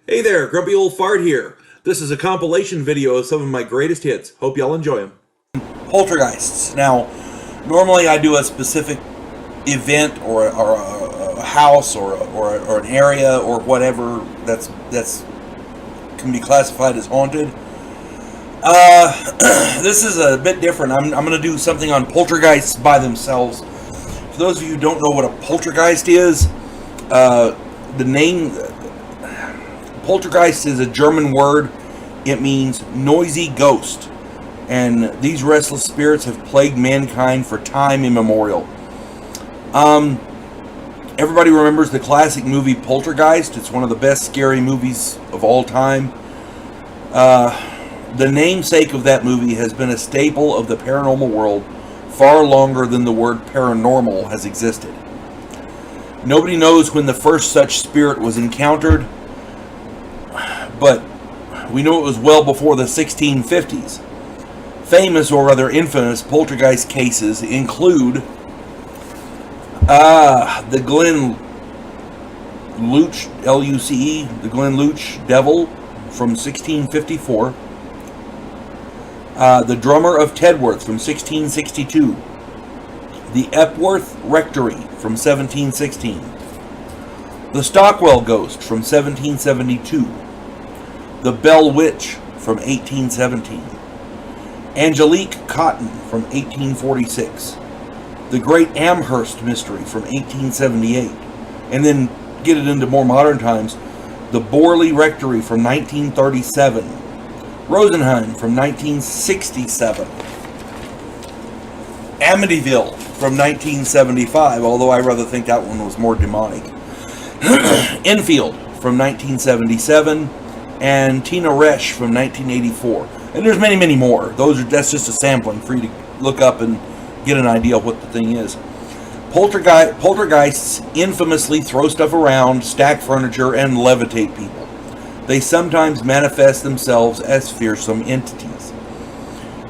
Hey there, Grumpy Old Fart here. This is a compilation video of some of my greatest hits. Hope y'all enjoy them. Poltergeists. Now, normally I do a specific event or a house or an area or whatever that's can be classified as haunted. This is a bit different. I'm going to do something on poltergeists by themselves. For those of you who don't know what a poltergeist is, the name poltergeist is a German word. It means noisy ghost. And these restless spirits have plagued mankind for time immemorial. Everybody remembers the classic movie Poltergeist. It's one of the best scary movies of all time. The namesake of that movie has been a staple of the paranormal world far longer than the word paranormal has existed. Nobody knows when the first such spirit was encountered, but we know it was well before the 1650s. Famous, or rather infamous, poltergeist cases include the Glen Luce, L-U-C-E, the Glen Luce Devil from 1654, the Drummer of Tedworth from 1662, the Epworth Rectory from 1716, the Stockwell Ghost from 1772, the Bell Witch from 1817, Angelique Cotton from 1846, the Great Amherst Mystery from 1878, and then get it into more modern times, the Borley Rectory from 1937, Rosenheim from 1967, Amityville from 1975, although I rather think that one was more demonic, Enfield from 1977, and Tina Resch from 1984. And there's many, many more. That's just a sampling for you to look up and get an idea of what the thing is. Poltergeists infamously throw stuff around, stack furniture, and levitate people. They sometimes manifest themselves as fearsome entities.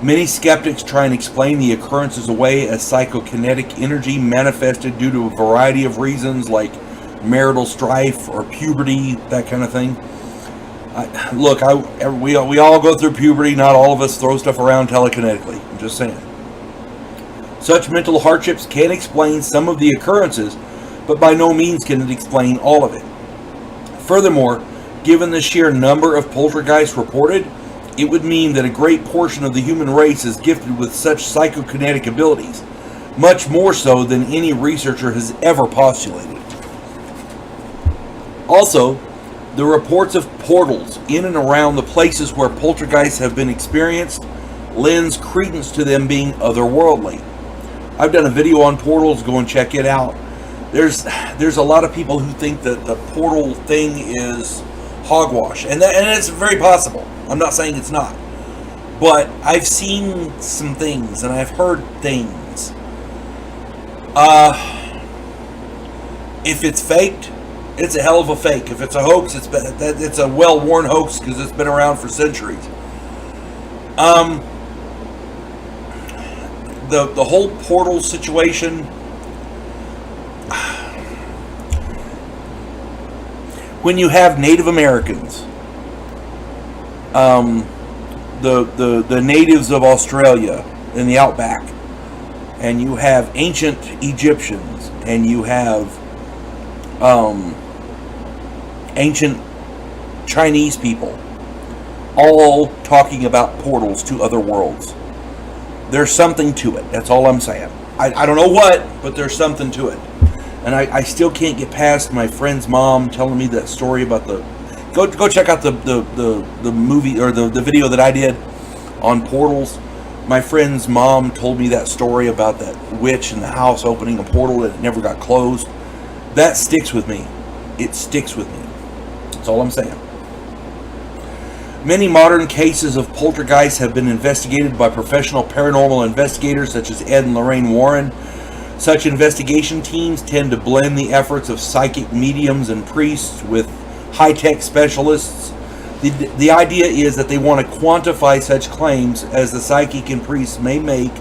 Many skeptics try and explain the occurrences away as psychokinetic energy manifested due to a variety of reasons like marital strife or puberty, that kind of thing. We all go through puberty. Not all of us throw stuff around telekinetically. I'm just saying. Such mental hardships can explain some of the occurrences, but by no means can it explain all of it. Furthermore, given the sheer number of poltergeists reported, it would mean that a great portion of the human race is gifted with such psychokinetic abilities, much more so than any researcher has ever postulated. Also, the reports of portals in and around the places where poltergeists have been experienced lends credence to them being otherworldly. I've done a video on portals, go and check it out. There's a lot of people who think that the portal thing is hogwash, and it's very possible. I'm not saying it's not. But I've seen some things, and I've heard things. If it's faked, it's a hell of a fake. If it's a hoax, it's a well-worn hoax because it's been around for centuries. The whole portal situation. When you have Native Americans, the natives of Australia in the outback, and you have ancient Egyptians, and you have ancient Chinese people, all talking about portals to other worlds. There's something to it. That's all I'm saying. I don't know what, but there's something to it. And I still can't get past my friend's mom telling me that story about the... Go check out the movie, or the video that I did on portals. My friend's mom told me that story about that witch in the house opening a portal and it never got closed. That sticks with me. It sticks with me. That's all I'm saying. Many modern cases of poltergeists have been investigated by professional paranormal investigators such as Ed and Lorraine Warren. Such investigation teams tend to blend the efforts of psychic mediums and priests with high-tech specialists. The idea is that they want to quantify such claims as the psychic and priests may make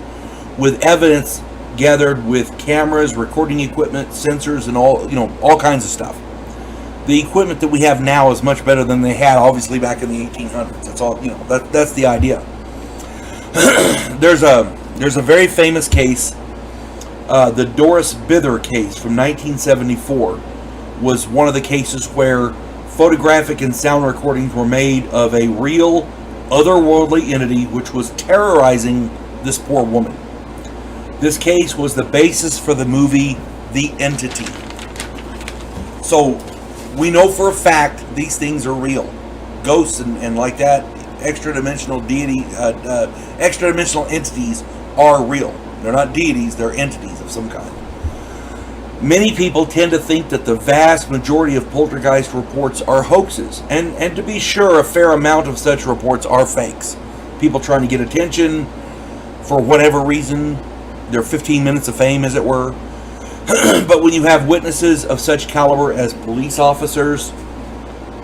with evidence gathered with cameras, recording equipment, sensors, and all kinds of stuff. the equipment that we have now is much better than they had, obviously, back in the 1800s. That's all, that's the idea. There's a very famous case, the Doris Bither case from 1974 was one of the cases where photographic and sound recordings were made of a real otherworldly entity which was terrorizing this poor woman. This case was the basis for the movie The Entity. So we know for a fact these things are real. Ghosts and like that, extra-dimensional extra-dimensional entities are real. They're not deities, they're entities of some kind. Many people tend to think that the vast majority of poltergeist reports are hoaxes. And to be sure, a fair amount of such reports are fakes. People trying to get attention for whatever reason, their 15 minutes of fame, as it were. But when you have witnesses of such caliber as police officers,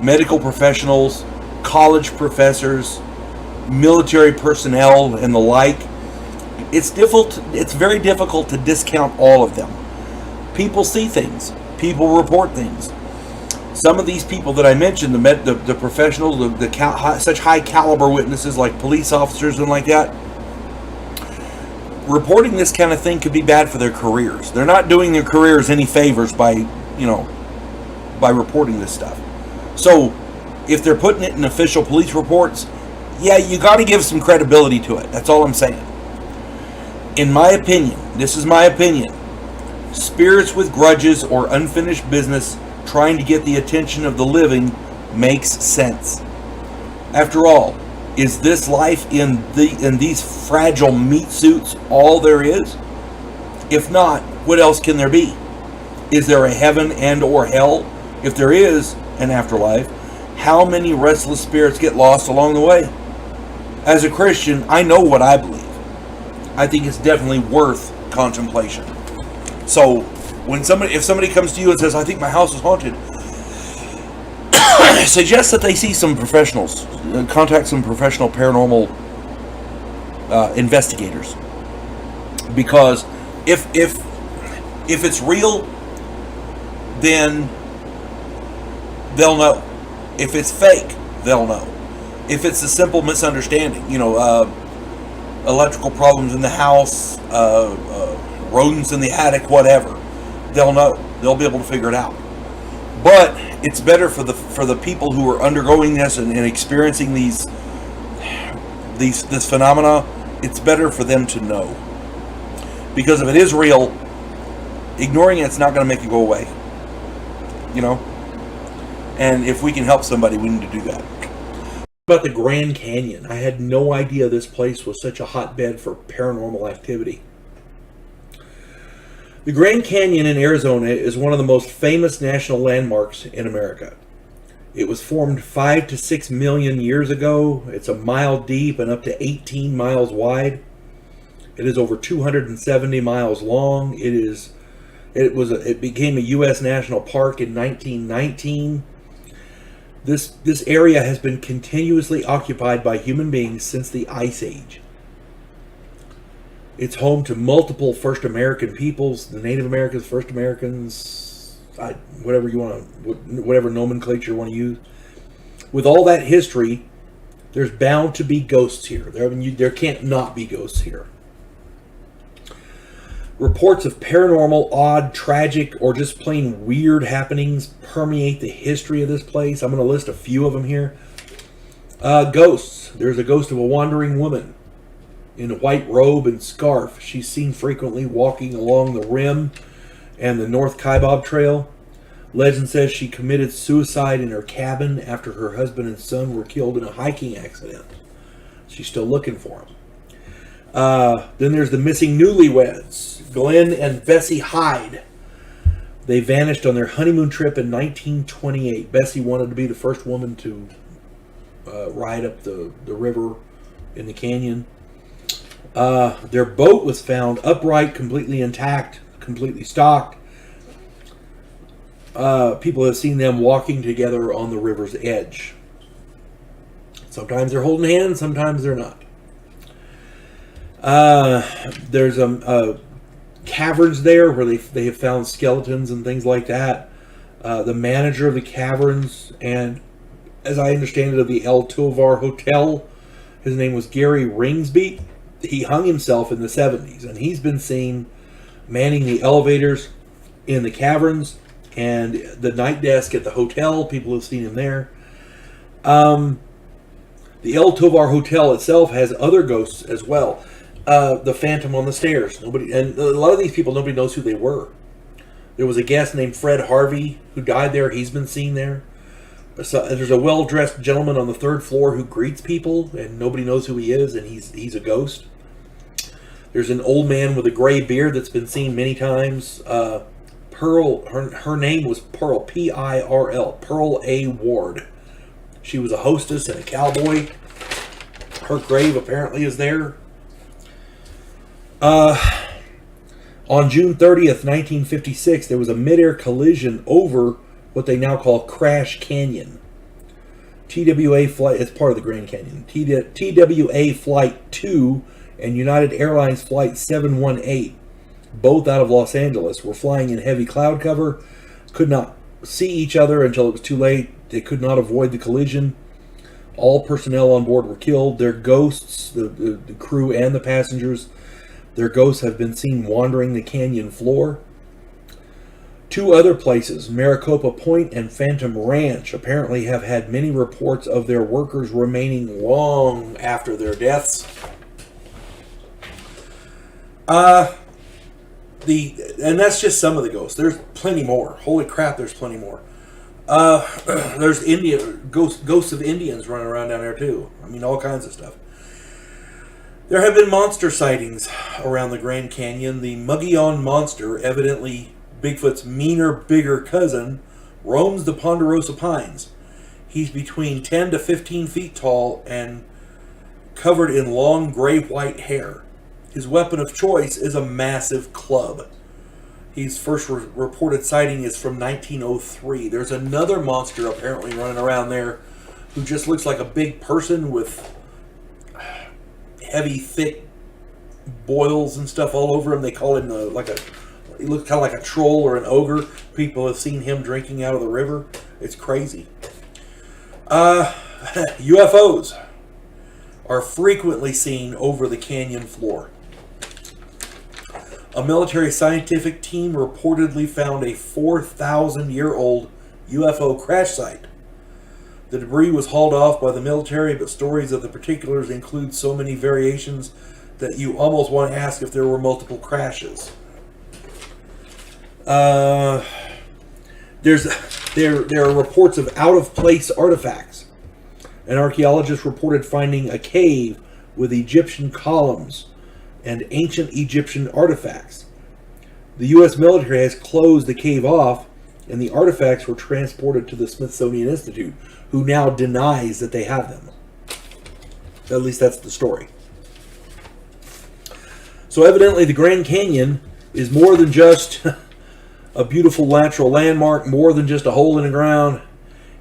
medical professionals, college professors, military personnel, and the like, it's very difficult to discount all of them. People see things. People report things. Some of these people that I mentioned, the professionals, such high caliber witnesses like police officers and like that, reporting this kind of thing could be bad for their careers. They're not doing their careers any favors by reporting this stuff. So if they're putting it in official police reports, yeah, you got to give some credibility to it. That's all I'm saying. In my opinion, this is my opinion, spirits with grudges or unfinished business trying to get the attention of the living makes sense. After all, is this life in these fragile meat suits all there is? If not, what else can there be? Is there a heaven and or hell? If there is an afterlife, how many restless spirits get lost along the way? As a Christian, I know what I believe. I think it's definitely worth contemplation. So, if somebody comes to you and says, I think my house is haunted, suggest that they see some professionals, contact some professional paranormal investigators. Because if it's real, then they'll know. If it's fake, they'll know. If it's a simple misunderstanding, electrical problems in the house, rodents in the attic, whatever, they'll know. They'll be able to figure it out. But it's better for the people who are undergoing this and experiencing this phenomena. It's better for them to know, because if it is real, ignoring it's not going to make it go away. And if we can help somebody, we need to do that. About the Grand Canyon, I had no idea this place was such a hotbed for paranormal activity. The Grand Canyon in Arizona is one of the most famous national landmarks in America. It was formed 5 to 6 million years ago. It's a mile deep and up to 18 miles wide. It is over 270 miles long. It became a U.S. national park in 1919. This area has been continuously occupied by human beings since the Ice Age. It's home to multiple First American peoples, the Native Americans, First Americans, whatever nomenclature you want to use. With all that history, there's bound to be ghosts here. There can't not be ghosts here. Reports of paranormal, odd, tragic, or just plain weird happenings permeate the history of this place. I'm going to list a few of them here. Ghosts. There's a ghost of a wandering woman in a white robe and scarf. She's seen frequently walking along the rim and the North Kaibab Trail. Legend says she committed suicide in her cabin after her husband and son were killed in a hiking accident. She's still looking for them. Then there's the missing newlyweds, Glenn and Bessie Hyde. They vanished on their honeymoon trip in 1928. Bessie wanted to be the first woman to ride up the river in the canyon. Their boat was found upright, completely intact, completely stocked. People have seen them walking together on the river's edge. Sometimes they're holding hands, sometimes they're not. There's caverns there where they have found skeletons and things like that. the manager of the caverns, and as I understand it, of the El Tovar Hotel. His name was Gary Ringsby. He hung himself in the 70s, and he's been seen manning the elevators in the caverns and the night desk at the hotel. People have seen him there. The El Tovar Hotel itself has other ghosts as well. The Phantom on the Stairs. And a lot of these people, nobody knows who they were. There was a guest named Fred Harvey who died there. He's been seen there. So there's a well-dressed gentleman on the third floor who greets people, and nobody knows who he is, and he's a ghost. There's an old man with a gray beard that's been seen many times. Pearl, her name was Pearl, P-I-R-L, Pearl A. Ward. She was a hostess and a cowboy. Her grave apparently is there. On June 30th, 1956, there was a mid-air collision over what they now call Crash Canyon. TWA flight, it's part of the Grand Canyon. TWA Flight 2 and United Airlines Flight 718, both out of Los Angeles, were flying in heavy cloud cover, could not see each other until it was too late. They could not avoid the collision. All personnel on board were killed. Their ghosts, the crew and the passengers, their ghosts have been seen wandering the canyon floor. Two other places, Maricopa Point and Phantom Ranch, apparently have had many reports of their workers remaining long after their deaths. And that's just some of the ghosts. There's plenty more. Holy crap, there's plenty more. There's ghosts of Indians running around down there too. I mean, all kinds of stuff. There have been monster sightings around the Grand Canyon. The Mogollon Monster, evidently Bigfoot's meaner, bigger cousin, roams the Ponderosa Pines. He's between 10 to 15 feet tall and covered in long gray-white hair. His weapon of choice is a massive club. His first reported sighting is from 1903. There's another monster apparently running around there who just looks like a big person with heavy, thick boils and stuff all over him. They call him he looks kind of like a troll or an ogre. People have seen him drinking out of the river. It's crazy. UFOs are frequently seen over the canyon floor. A military scientific team reportedly found a 4,000-year-old UFO crash site. The debris was hauled off by the military, but stories of the particulars include so many variations that you almost want to ask if there were multiple crashes. There are reports of out-of-place artifacts. An archaeologist reported finding a cave with Egyptian columns and ancient Egyptian artifacts. The U.S. military has closed the cave off, and the artifacts were transported to the Smithsonian Institute, who now denies that they have them. At least that's the story. So evidently the Grand Canyon is more than just a beautiful natural landmark, more than just a hole in the ground.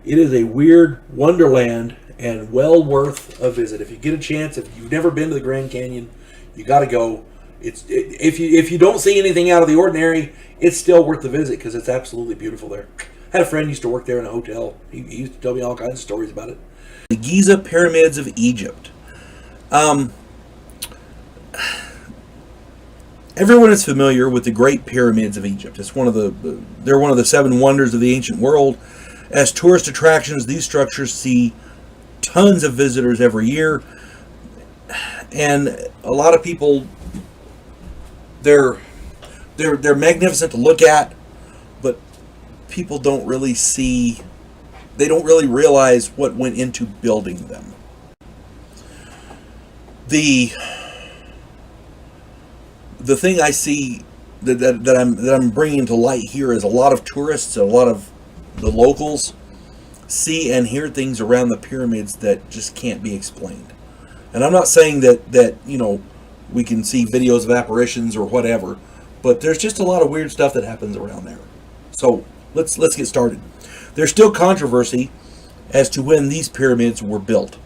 It is a weird wonderland and well worth a visit. If you get a chance, if you've never been to the Grand Canyon, you got to go. If you don't see anything out of the ordinary, it's still worth the visit because it's absolutely beautiful there. I had a friend who used to work there in a hotel. He used to tell me all kinds of stories about it. The Giza Pyramids of Egypt. Everyone is familiar with the Great Pyramids of Egypt. It's they're one of the seven wonders of the ancient world. As tourist attractions, these structures see tons of visitors every year, and a lot of people, they're magnificent to look at, but people don't really realize what went into building them. The thing I see that I'm bringing to light here is a lot of tourists, a lot of the locals see and hear things around the pyramids that just can't be explained. And I'm not saying that we can see videos of apparitions or whatever, but there's just a lot of weird stuff that happens around there. So let's get started. There's still controversy as to when these pyramids were built.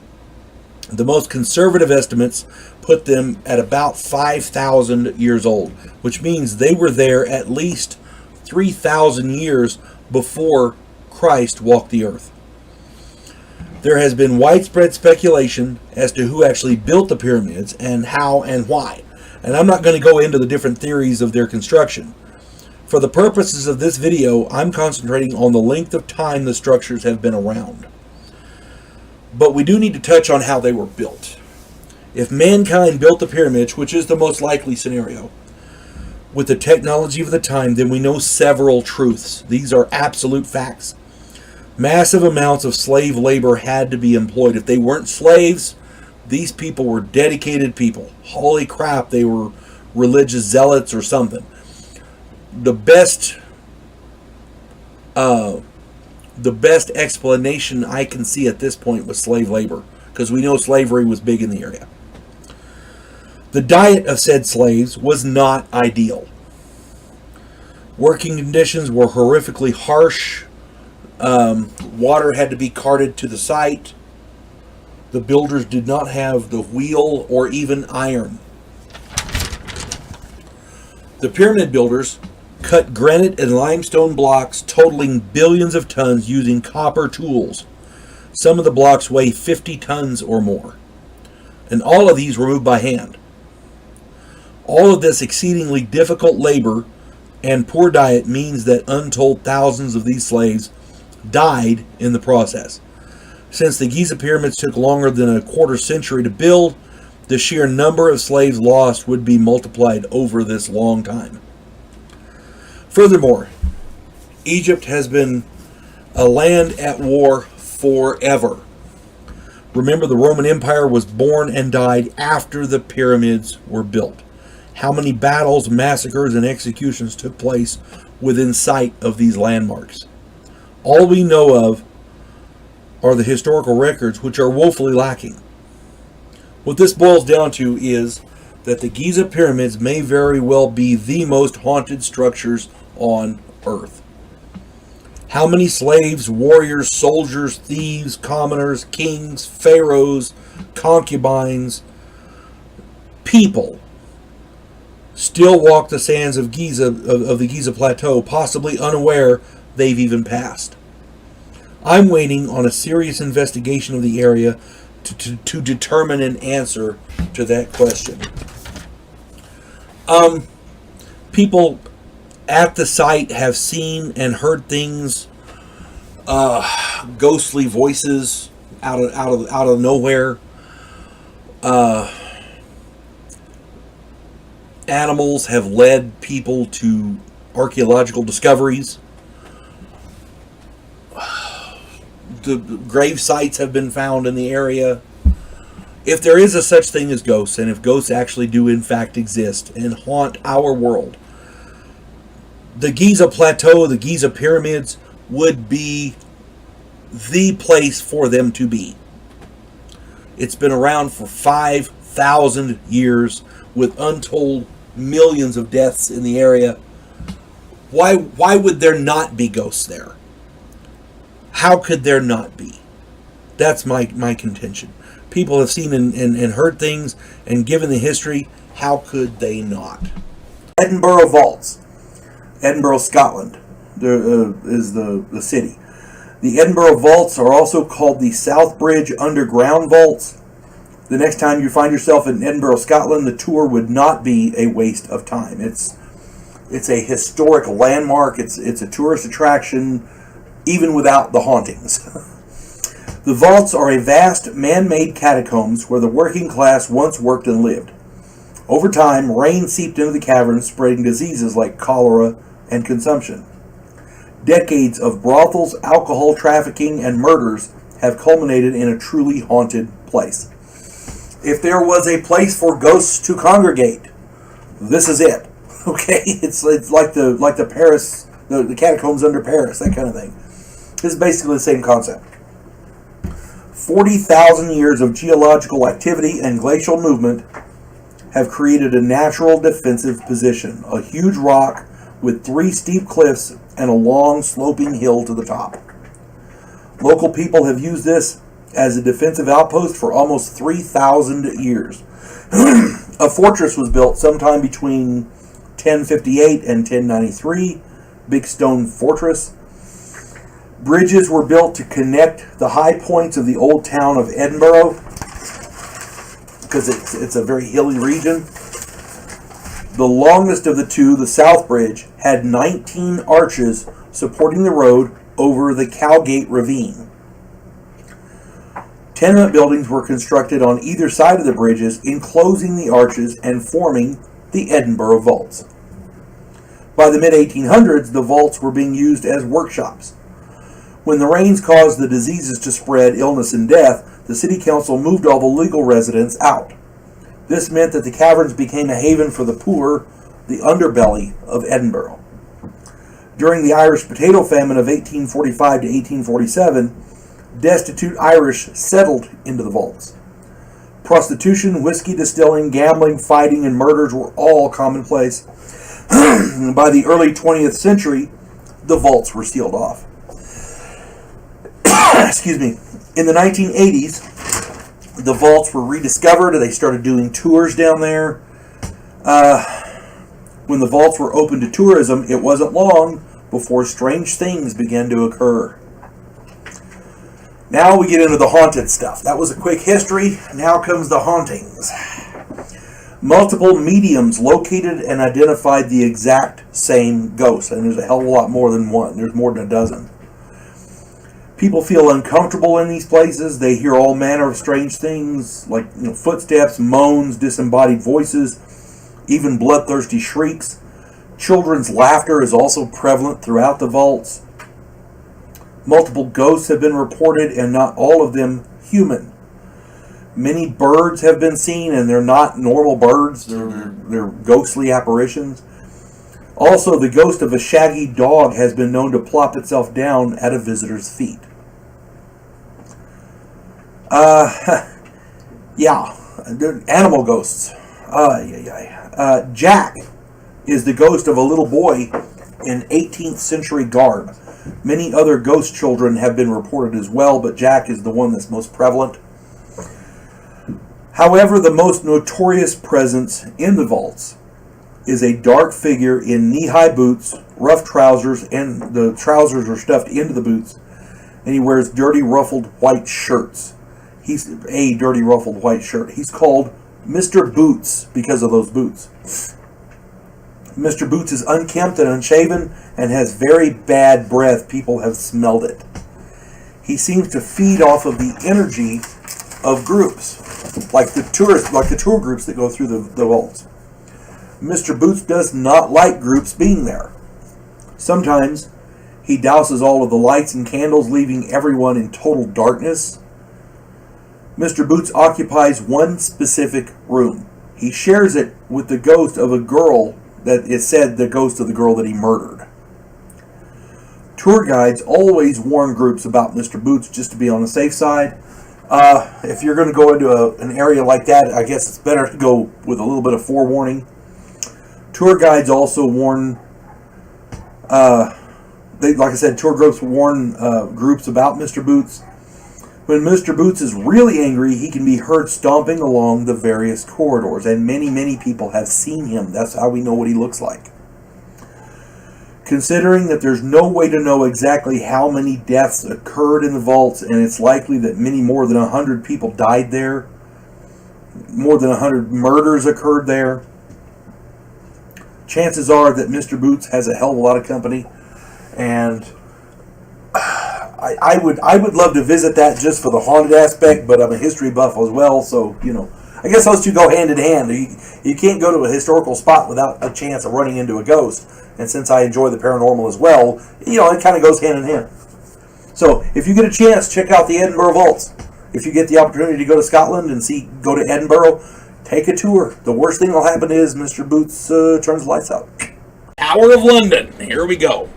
The most conservative estimates put them at about 5,000 years old, which means they were there at least 3,000 years before Christ walked the earth. There has been widespread speculation as to who actually built the pyramids and how and why. And I'm not going to go into the different theories of their construction. For the purposes of this video, I'm concentrating on the length of time the structures have been around. But we do need to touch on how they were built. If mankind built the pyramids, which is the most likely scenario, with the technology of the time, then we know several truths. These are absolute facts. Massive amounts of slave labor had to be employed. If they weren't slaves, these people were dedicated people. Holy crap, they were religious zealots or something. The best explanation I can see at this point was slave labor, because we know slavery was big in the area. The diet of said slaves was not ideal. Working conditions were horrifically harsh. Water had to be carted to the site. The builders did not have the wheel or even iron. The pyramid builders cut granite and limestone blocks totaling billions of tons using copper tools. Some of the blocks weigh 50 tons or more. And all of these were moved by hand. All of this exceedingly difficult labor and poor diet means that untold thousands of these slaves died in the process. Since the Giza pyramids took longer than a quarter century to build, the sheer number of slaves lost would be multiplied over this long time. Furthermore, Egypt has been a land at war forever. Remember, the Roman Empire was born and died after the pyramids were built. How many battles, massacres, and executions took place within sight of these landmarks? All we know of are the historical records, which are woefully lacking. What this boils down to is that the Giza pyramids may very well be the most haunted structures on Earth. How many slaves, warriors, soldiers, thieves, commoners, kings, pharaohs, concubines, people still walk the sands of Giza, of the Giza Plateau, possibly unaware they've even passed? I'm waiting on a serious investigation of the area to determine an answer to that question. People at the site have seen and heard things, ghostly voices out of nowhere. Animals have led people to archaeological discoveries. The grave sites have been found in the area. If there is a such thing as ghosts, and if ghosts actually do in fact exist and haunt our world, the Giza Plateau, the Giza Pyramids would be the place for them to be. It's been around for 5,000 years with untold millions of deaths in the area. Why would there not be ghosts there? How could there not be? That's my contention. People have seen and heard things, and given the history, how could they not? Edinburgh Vaults. Edinburgh, Scotland is the city. The Edinburgh Vaults are also called the South Bridge Underground Vaults. The next time you find yourself in Edinburgh, Scotland, the tour would not be a waste of time. It's a historic landmark. It's a tourist attraction, even without the hauntings. The vaults are a vast man-made catacombs where the working class once worked and lived. Over time, rain seeped into the caverns, spreading diseases like cholera and consumption. Decades of brothels, alcohol trafficking, and murders have culminated in a truly haunted place. If there was a place for ghosts to congregate, this is it. Okay, it's like the Paris, the catacombs under Paris, that kind of thing. This is basically the same concept. 40,000 years of geological activity and glacial movement have created a natural defensive position, a huge rock with 3 steep cliffs and a long sloping hill to the top. Local people have used this as a defensive outpost for almost 3,000 years. A fortress was built sometime between 1058 and 1093, Big Stone Fortress. Bridges were built to connect the high points of the old town of Edinburgh, because it's a very hilly region. The longest of the two, the South Bridge, had 19 arches supporting the road over the Cowgate Ravine. Tenement buildings were constructed on either side of the bridges, enclosing the arches and forming the Edinburgh vaults. By the mid-1800s, the vaults were being used as workshops. When the rains caused the diseases to spread, illness and death, the city council moved all the legal residents out. This meant that the caverns became a haven for the poor, the underbelly of Edinburgh. During the Irish potato famine of 1845 to 1847, destitute Irish settled into the vaults. Prostitution, whiskey distilling, gambling, fighting, and murders were all commonplace. By the early 20th century, the vaults were sealed off. Excuse me. In the 1980s, the vaults were rediscovered. They started doing tours down there. When the vaults were open to tourism, it wasn't long before strange things began to occur. Now we get into the haunted stuff. That was a quick history. Now comes the hauntings. Multiple mediums located and identified the exact same ghost. And there's a hell of a lot more than one. There's more than a dozen. People feel uncomfortable in these places. They hear all manner of strange things, like footsteps, moans, disembodied voices, even bloodthirsty shrieks. Children's laughter is also prevalent throughout the vaults. Multiple ghosts have been reported, and not all of them human. Many birds have been seen, and they're not normal birds. They're ghostly apparitions. Also, the ghost of a shaggy dog has been known to plop itself down at a visitor's feet. Animal ghosts. Jack is the ghost of a little boy in 18th century garb. Many other ghost children have been reported as well, but Jack is the one that's most prevalent. However, the most notorious presence in the vaults is a dark figure in knee-high boots, rough trousers, and the trousers are stuffed into the boots, and he wears dirty, ruffled white shirts. He's a dirty, ruffled white shirt. He's called Mr. Boots because of those boots. Mr. Boots is unkempt and unshaven and has very bad breath. People have smelled it. He seems to feed off of the energy of groups, like the tour groups that go through the vaults. Mr. Boots does not like groups being there. Sometimes he douses all of the lights and candles, leaving everyone in total darkness. Mr. Boots occupies one specific room. He shares it with the ghost of a girl that is said the ghost of the girl that he murdered. Tour guides always warn groups about Mr. Boots just to be on the safe side. If you're going to go into an area like that, I guess it's better to go with a little bit of forewarning. Tour guides also warn, like I said, tour groups warn groups about Mr. Boots. When Mr. Boots is really angry, he can be heard stomping along the various corridors, and many people have seen him. That's how we know what he looks like. Considering that there's no way to know exactly how many deaths occurred in the vaults, and it's likely that many more than 100 people died there, more than 100 murders occurred there, chances are that Mr. Boots has a hell of a lot of company, and I would love to visit that just for the haunted aspect, but I'm a history buff as well, so, I guess those two go hand in hand. You can't go to a historical spot without a chance of running into a ghost, and since I enjoy the paranormal as well, it kind of goes hand in hand. So, if you get a chance, check out the Edinburgh Vaults. If you get the opportunity to go to Scotland and go to Edinburgh, take a tour. The worst thing that'll happen is Mr. Boots turns the lights out. Tower of London. Here we go.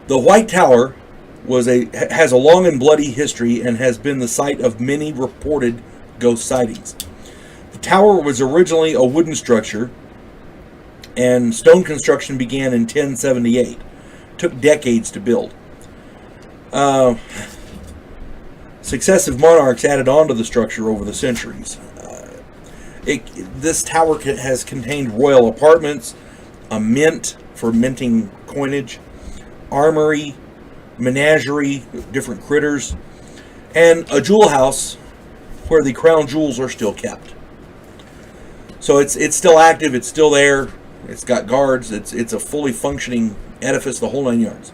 The White Tower has a long and bloody history and has been the site of many reported ghost sightings. The tower was originally a wooden structure, and stone construction began in 1078. It took decades to build. Successive monarchs added on to the structure over the centuries. This tower has contained royal apartments, a mint for minting coinage, armory, menagerie, different critters, and a jewel house where the crown jewels are still kept. So it's still active, it's still there, it's got guards, it's a fully functioning edifice, the whole 9 yards.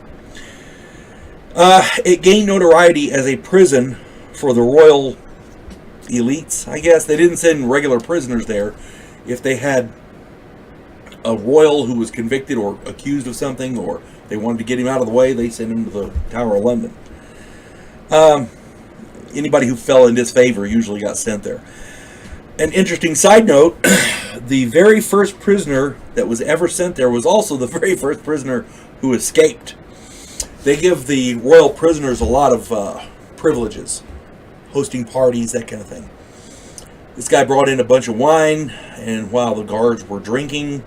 It gained notoriety as a prison for the royal elites, I guess. They didn't send regular prisoners there. If they had a royal who was convicted or accused of something, or they wanted to get him out of the way, they sent him to the Tower of London. Anybody who fell in disfavor usually got sent there. An interesting side note, the very first prisoner that was ever sent there was also the very first prisoner who escaped. They give the royal prisoners a lot of privileges, hosting parties, that kind of thing. This guy brought in a bunch of wine, and while the guards were drinking,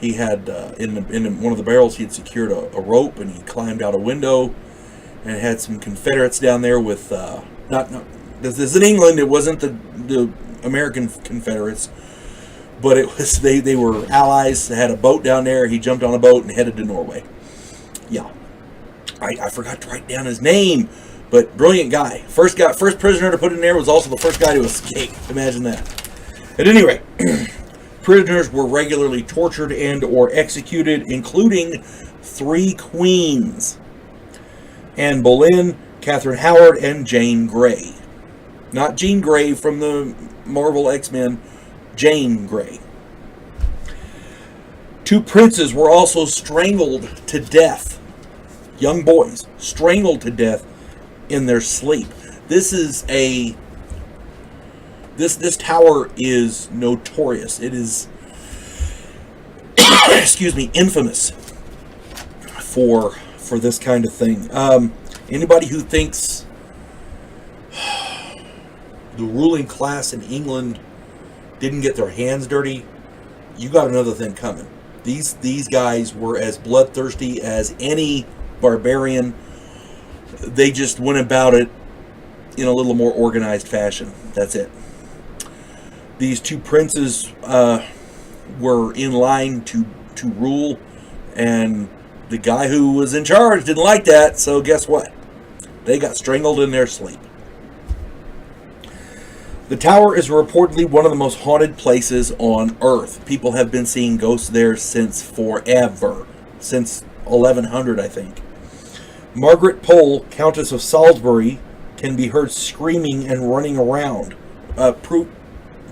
he had, in one of the barrels, he had secured a rope, and he climbed out a window, and had some Confederates down there with, this is in England, it wasn't the American Confederates, but it was, they were allies. They had a boat down there. He jumped on a boat and headed to Norway. Yeah. I forgot to write down his name, but brilliant guy. First prisoner to put in there was also the first guy to escape. Imagine that. At any rate, prisoners were regularly tortured and or executed, including 3 queens: Anne Boleyn, Catherine Howard, and Jane Grey. Not Jean Grey from the Marvel X-Men, Jane Grey. 2 princes were also strangled to death. Young boys strangled to death in their sleep. This tower is notorious. It is excuse me, infamous for this kind of thing. Anybody who thinks the ruling class in England didn't get their hands dirty, you got another thing coming. These guys were as bloodthirsty as any barbarian. They just went about it in a little more organized fashion. That's it. These 2 princes were in line to rule, and the guy who was in charge didn't like that, so guess what? They got strangled in their sleep. The tower is reportedly one of the most haunted places on Earth. People have been seeing ghosts there since forever. Since 1100, I think. Margaret Pole, Countess of Salisbury, can be heard screaming and running around,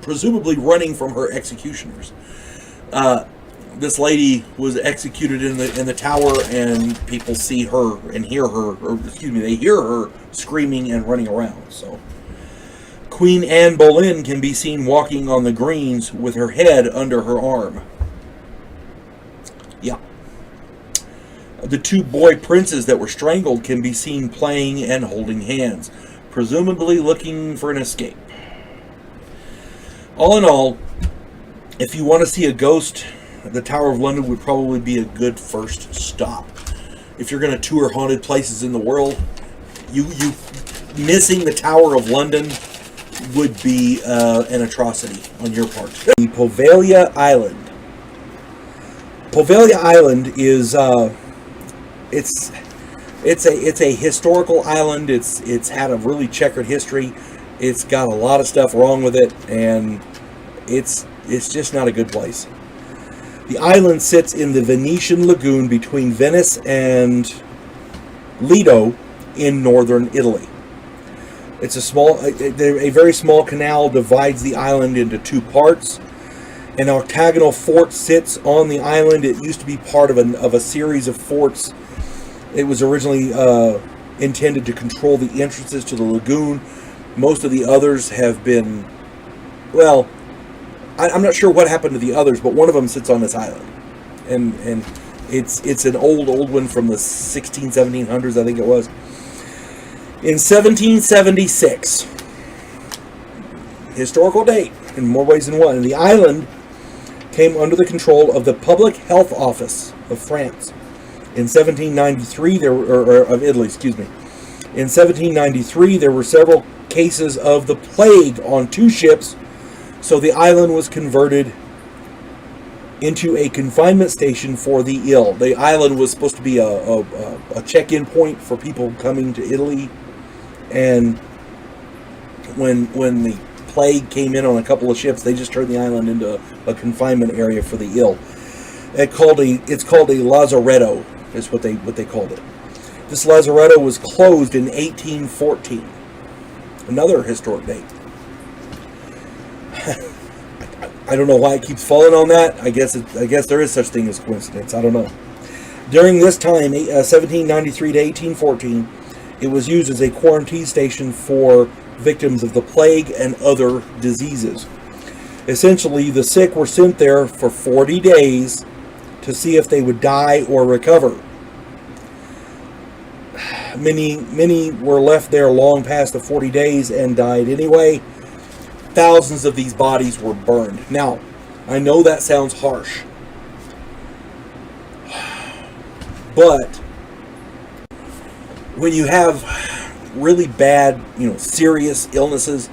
presumably running from her executioners. This lady was executed in the tower, and people see her and hear her, or excuse me, they hear her screaming and running around. So, Queen Anne Boleyn can be seen walking on the greens with her head under her arm. Yeah. The 2 boy princes that were strangled can be seen playing and holding hands, presumably looking for an escape. All in all, if you want to see a ghost, the Tower of London would probably be a good first stop. If you're going to tour haunted places in the world, you missing the Tower of London would be an atrocity on your part. The Poveglia Island. Poveglia Island is it's a historical island. It's had a really checkered history. It's got a lot of stuff wrong with it, and it's just not a good place. The island sits in the Venetian lagoon between Venice and Lido in northern Italy. It's a very small canal divides the island into 2 parts. An octagonal fort sits on the island. It used to be part of a series of forts. It was originally intended to control the entrances to the lagoon. Most of the others have been, well, I'm not sure what happened to the others, but one of them sits on this island, and it's an old one from the 1700s, I think it was. In 1776, historical date in more ways than one, the island came under the control of the Public Health Office of France. In 1793, of Italy, excuse me. In 1793, there were several cases of the plague on 2 ships, so the island was converted into a confinement station for the ill. The island was supposed to be a check-in point for people coming to Italy, and when the plague came in on a couple of ships, they just turned the island into a confinement area for the ill. It's called a lazaretto, is what they called it. This lazaretto was closed in 1814. Another historic date. I don't know why it keeps falling on that. I guess there is such thing as coincidence. I don't know. During this time, 1793 to 1814, it was used as a quarantine station for victims of the plague and other diseases. Essentially, the sick were sent there for 40 days to see if they would die or recover. Many were left there long past the 40 days and died anyway. Thousands of these bodies were burned. Now, I know that sounds harsh, but when you have really bad, serious illnesses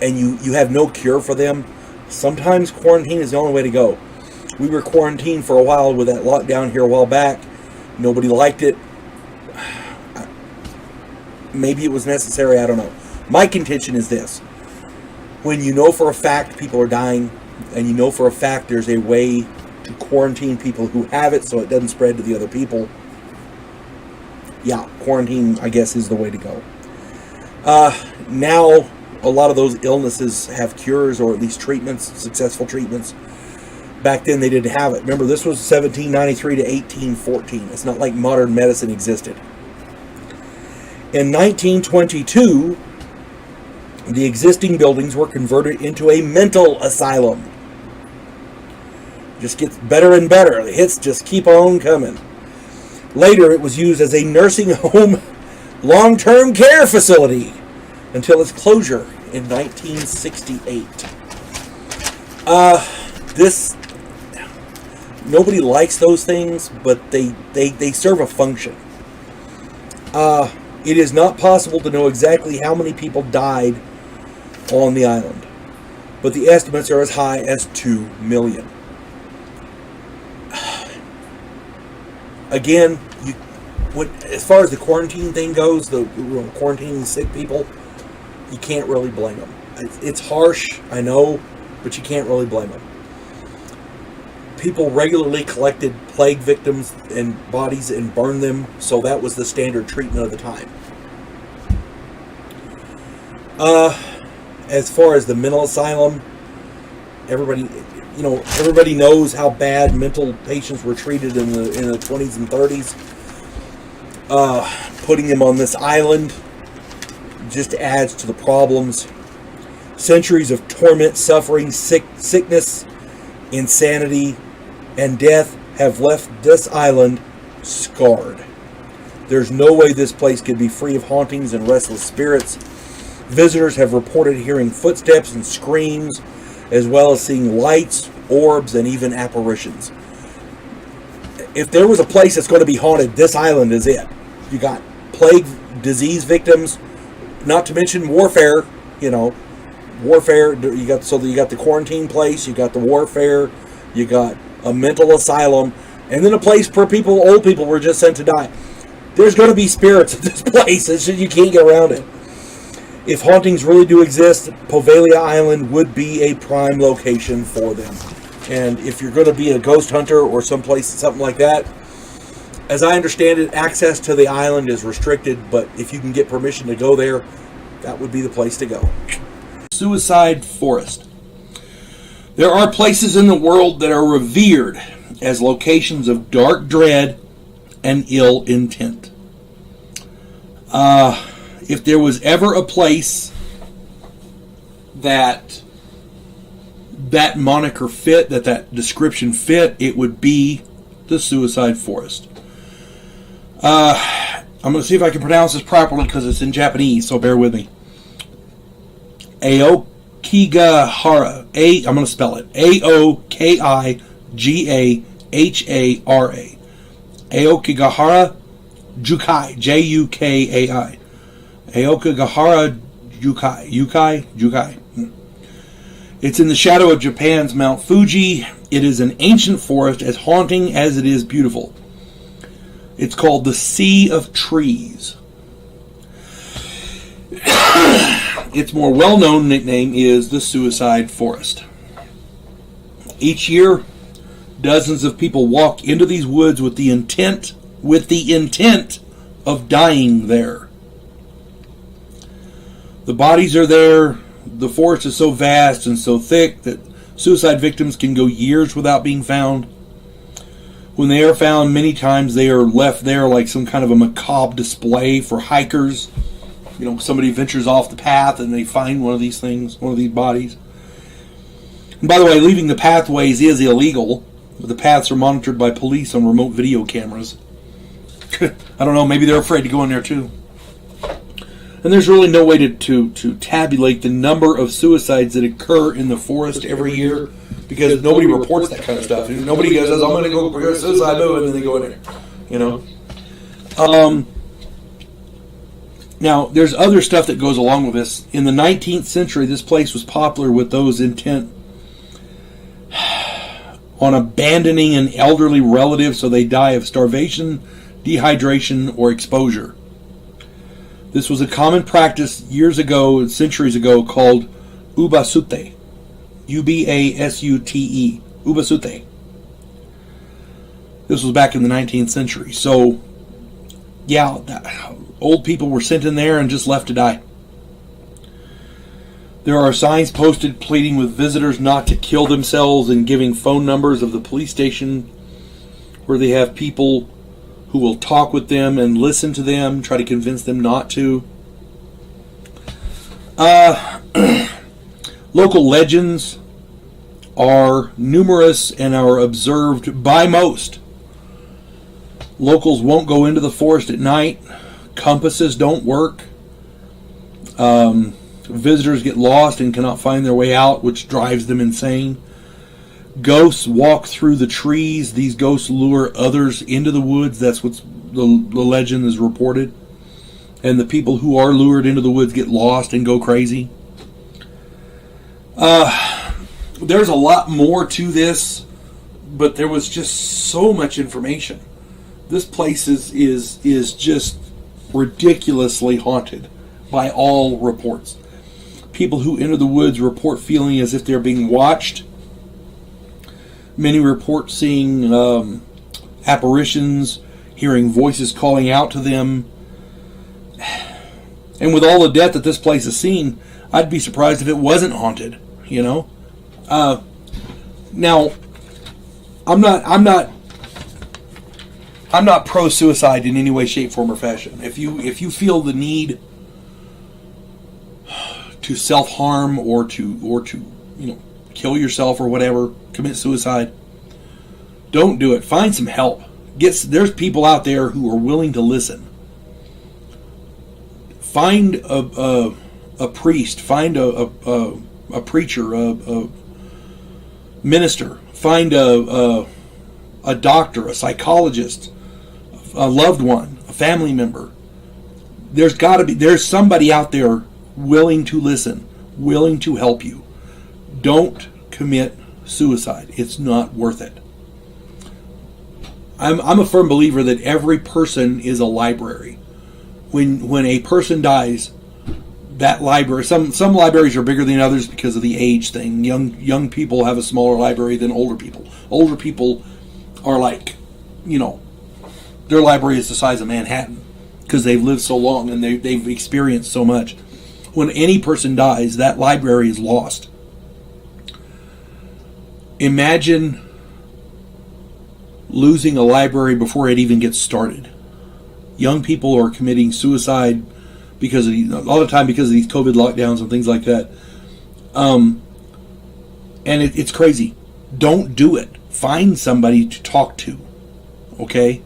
and you have no cure for them, sometimes quarantine is the only way to go. We were quarantined for a while with that lockdown here a while back. Nobody liked it. Maybe it was necessary, I don't know. My contention is this. When you know for a fact people are dying, and you know for a fact there's a way to quarantine people who have it so it doesn't spread to the other people, yeah, quarantine, I guess, is the way to go. Now, a lot of those illnesses have cures, or at least treatments, successful treatments. Back then, they didn't have it. Remember, this was 1793 to 1814. It's not like modern medicine existed. In 1922, the existing buildings were converted into a mental asylum. Just gets better and better. The hits just keep on coming. Later, it was used as a nursing home long-term care facility until its closure in 1968. Nobody likes those things, but they serve a function. It is not possible to know exactly how many people died on the island, but the estimates are as high as 2 million. Again, as far as the quarantine thing goes, the quarantining sick people, you can't really blame them. It's harsh, I know, but you can't really blame them. People regularly collected plague victims and bodies and burned them, so that was the standard treatment of the time. As far as the mental asylum, everybody knows how bad mental patients were treated in the 20s and 30s. Putting them on this island just adds to the problems. Centuries of torment, suffering, sickness, insanity, and death have left this island scarred. There's no way this place could be free of hauntings and restless spirits. Visitors have reported hearing footsteps and screams, as well as seeing lights, orbs, and even apparitions. If there was a place that's going to be haunted, this island is it. You got plague, disease victims, not to mention warfare. Warfare. You got the quarantine place, you got the warfare, you got a mental asylum, and then a place where old people were just sent to die. There's going to be spirits at this place. You can't get around it. If hauntings really do exist, Poveglia Island would be a prime location for them. And if you're going to be a ghost hunter or something like that, as I understand it, access to the island is restricted, but if you can get permission to go there, that would be the place to go. Suicide Forest. There are places in the world that are revered as locations of dark dread and ill intent. If there was ever a place that moniker fit, that description fit, it would be the Suicide Forest. I'm going to see if I can pronounce this properly because it's in Japanese, so bear with me. Aokigahara. I'm going to spell it. Aokigahara. Aokigahara Jukai. Jukai. Aokigahara Jukai. It's in the shadow of Japan's Mount Fuji. It is an ancient forest as haunting as it is beautiful. It's called the Sea of Trees. Its more well-known nickname is the Suicide Forest. Each year, dozens of people walk into these woods with the intent of dying there. The bodies are there. The forest is so vast and so thick that suicide victims can go years without being found. When they are found, many times they are left there like some kind of a macabre display for hikers. You know, somebody ventures off the path and they find one of these things, one of these bodies. And by the way, leaving the pathways is illegal. The paths are monitored by police on remote video cameras. I don't know, maybe they're afraid to go in there too. And there's really no way to tabulate the number of suicides that occur in the forest every year, because nobody reports that kind of stuff. Nobody goes, I'm going to go commit suicide, and then they go in there. You know? Now, there's other stuff that goes along with this. In the 19th century, this place was popular with those intent on abandoning an elderly relative so they die of starvation, dehydration, or exposure. This was a common practice years ago, centuries ago, called ubasute. U-B-A-S-U-T-E. Ubasute. This was back in the 19th century. So, yeah, old people were sent in there and just left to die. There are signs posted pleading with visitors not to kill themselves and giving phone numbers of the police station where they have people who will talk with them and listen to them, try to convince them not to. Local legends are numerous and are observed by most. Locals won't go into the forest at night. Compasses don't work. Visitors get lost and cannot find their way out, which drives them insane. Ghosts walk through the trees. These ghosts lure others into the woods. That's what the legend is reported. And the people who are lured into the woods get lost and go crazy. There's a lot more to this, but there was just so much information. This place is just ridiculously haunted by all reports. People who enter the woods report feeling as if they're being watched. Many report seeing apparitions, hearing voices calling out to them. And with all the death that this place has seen, I'd be surprised if it wasn't haunted, you know? Now, I'm not pro-suicide in any way, shape, form, or fashion. If you feel the need to self-harm or to kill yourself or whatever, commit suicide, don't do it. Find some help. There's people out there who are willing to listen. Find a priest. Find a preacher, a minister. Find a doctor, a psychologist, a loved one, a family member. There's somebody out there willing to listen, willing to help you. Don't commit suicide. It's not worth it. I'm a firm believer that every person is a library. When a person dies, that library, some libraries are bigger than others because of the age thing. Young people have a smaller library than older people. Older people are like, their library is the size of Manhattan because they've lived so long and they've experienced so much. When any person dies, that library is lost. Imagine losing a library before it even gets started. Young people are committing suicide because of all the time because of these COVID lockdowns and things like that. And it's crazy. Don't do it. Find somebody to talk to. Okay?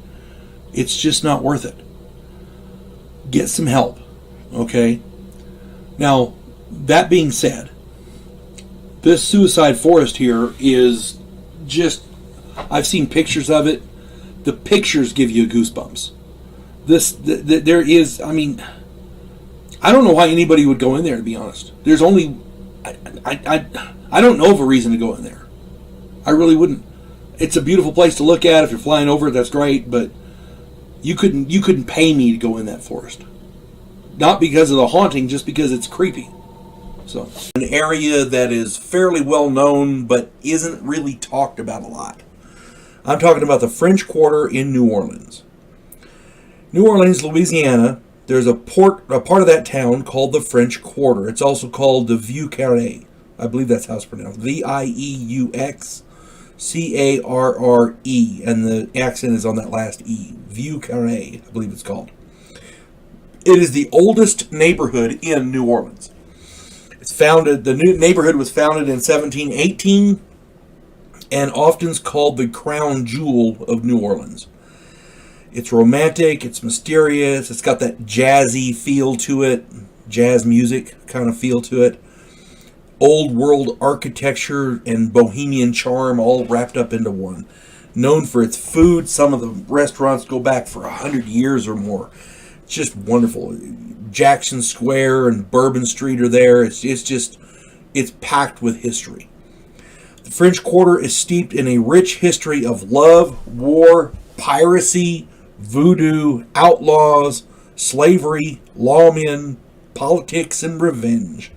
It's just not worth it. Get some help. Okay? Now, that being said, this suicide forest here is just, I've seen pictures of it. The pictures give you goosebumps. There is, I don't know why anybody would go in there, to be honest. There's only I don't know of a reason to go in there. I really wouldn't. It's a beautiful place to look at. If you're flying over it, that's great. But you couldn't pay me to go in that forest. Not because of the haunting, just because it's creepy. So, an area that is fairly well known, but isn't really talked about a lot. I'm talking about the French Quarter in New Orleans. New Orleans, Louisiana. There's a part of that town called the French Quarter. It's also called the Vieux Carré. I believe that's how it's pronounced. Vieuxcarre, and the accent is on that last E. Vieux Carré, I believe it's called. It is the oldest neighborhood in New Orleans. The new neighborhood was founded in 1718 and often is called the crown jewel of New Orleans. It's romantic, it's mysterious, it's got that jazzy feel to it, jazz music kind of feel to it. Old world architecture and bohemian charm all wrapped up into one. Known for its food, some of the restaurants go back for 100 years or more. It's just wonderful. Jackson Square and Bourbon Street are there. It's packed with history. The French Quarter is steeped in a rich history of love, war, piracy, voodoo, outlaws, slavery, lawmen, politics, and revenge.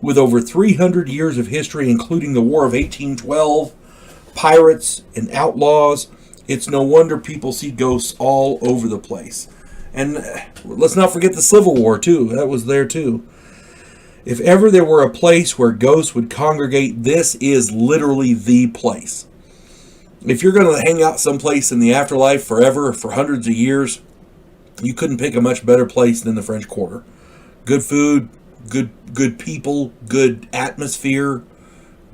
With over 300 years of history, including the War of 1812, pirates, and outlaws, it's no wonder people see ghosts all over the place. And let's not forget the Civil War, too. That was there, too. If ever there were a place where ghosts would congregate, this is literally the place. If you're going to hang out someplace in the afterlife forever, for hundreds of years, you couldn't pick a much better place than the French Quarter. Good food, good people, good atmosphere,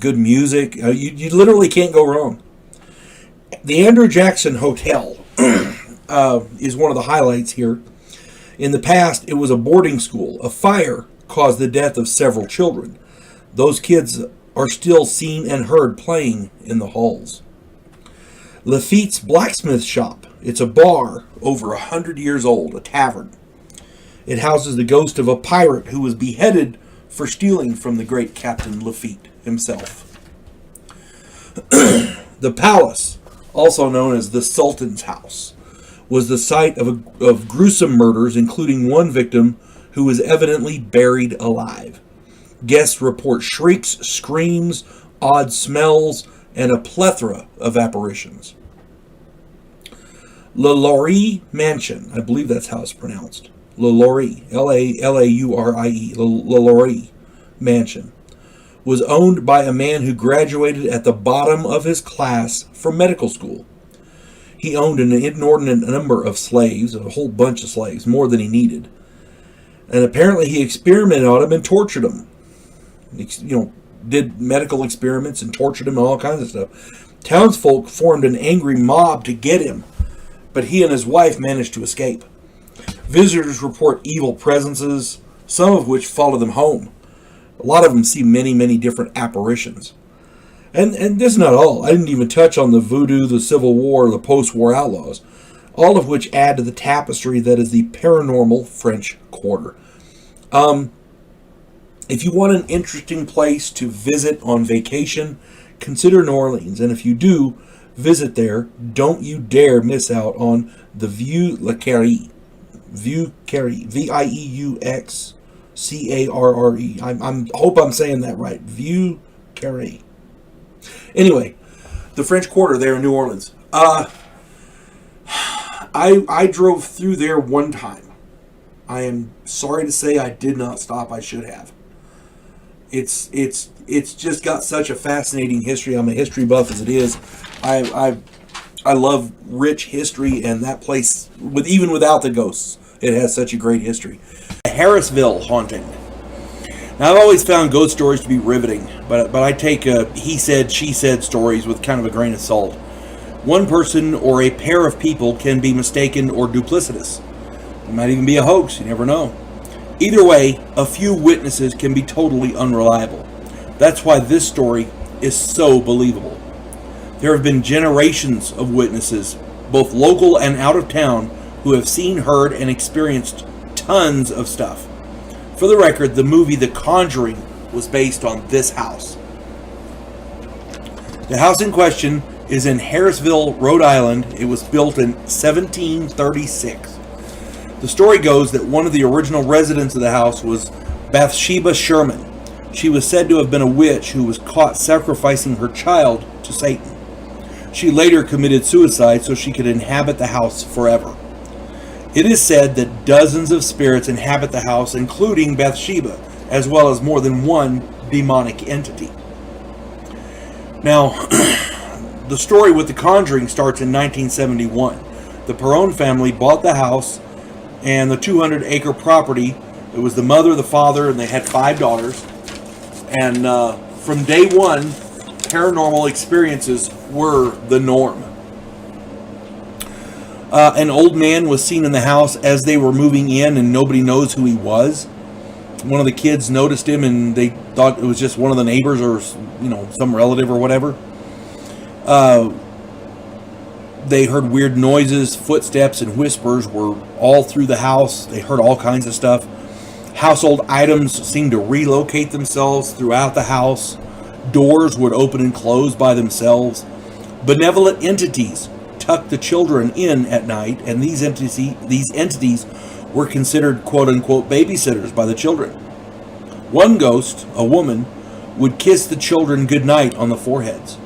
good music. You literally can't go wrong. The Andrew Jackson Hotel is one of the highlights here. In the past, it was a boarding school. A fire caused the death of several children. Those kids are still seen and heard playing in the halls. Lafitte's Blacksmith Shop. It's a bar over 100 years old, a tavern. It houses the ghost of a pirate who was beheaded for stealing from the great Captain Lafitte himself. The Palace, also known as the Sultan's House, was the site of gruesome murders, including one victim who was evidently buried alive. Guests report shrieks, screams, odd smells, and a plethora of apparitions. Le Laurie Mansion, I believe that's how it's pronounced. Le Laurie, L-A-U-R-I-E, Le Laurie Mansion, was owned by a man who graduated at the bottom of his class from medical school. He owned an inordinate number of slaves, a whole bunch of slaves, more than he needed. And apparently he experimented on them and tortured them. Did medical experiments and tortured him and all kinds of stuff. Townsfolk formed an angry mob to get him, but he and his wife managed to escape. Visitors report evil presences, some of which follow them home. A lot of them see many, many different apparitions. And this is not all. I didn't even touch on the voodoo, the Civil War, the post-war outlaws, all of which add to the tapestry that is the paranormal French Quarter. If you want an interesting place to visit on vacation, consider New Orleans. And if you do visit there, don't you dare miss out on the Vieux Carré. Vieux Carré. Vieuxcarre. I hope I'm saying that right. Vieux Carré. Anyway, the French Quarter there in New Orleans. I drove through there one time. I am sorry to say I did not stop. I should have. It's just got such a fascinating history. I'm a history buff as it is. I love rich history, and that place, even without the ghosts, it has such a great history. The Harrisville haunting. Now, I've always found ghost stories to be riveting, but I take he said, she said stories with kind of a grain of salt. One person or a pair of people can be mistaken or duplicitous. It might even be a hoax, you never know. Either way, a few witnesses can be totally unreliable. That's why this story is so believable. There have been generations of witnesses, both local and out of town, who have seen, heard, and experienced tons of stuff. For the record, the movie The Conjuring was based on this house. The house in question is in Harrisville, Rhode Island. It was built in 1736. The story goes that one of the original residents of the house was Bathsheba Sherman. She was said to have been a witch who was caught sacrificing her child to Satan. She later committed suicide so she could inhabit the house forever. It is said that dozens of spirits inhabit the house, including Bathsheba, as well as more than one demonic entity. Now, the story with The Conjuring starts in 1971. The Perron family bought the house and the 200-acre property. It was the mother, the father, and they had 5 daughters. And from day one, paranormal experiences were the norm. An old man was seen in the house as they were moving in, and nobody knows who he was. One of the kids noticed him, and they thought it was just one of the neighbors or, some relative or whatever. They heard weird noises, footsteps, and whispers were all through the house. They heard all kinds of stuff. Household items seemed to relocate themselves throughout the house. Doors would open and close by themselves. Benevolent entities tucked the children in at night, and these entities were considered quote-unquote babysitters by the children. One ghost, a woman, would kiss the children goodnight on the foreheads.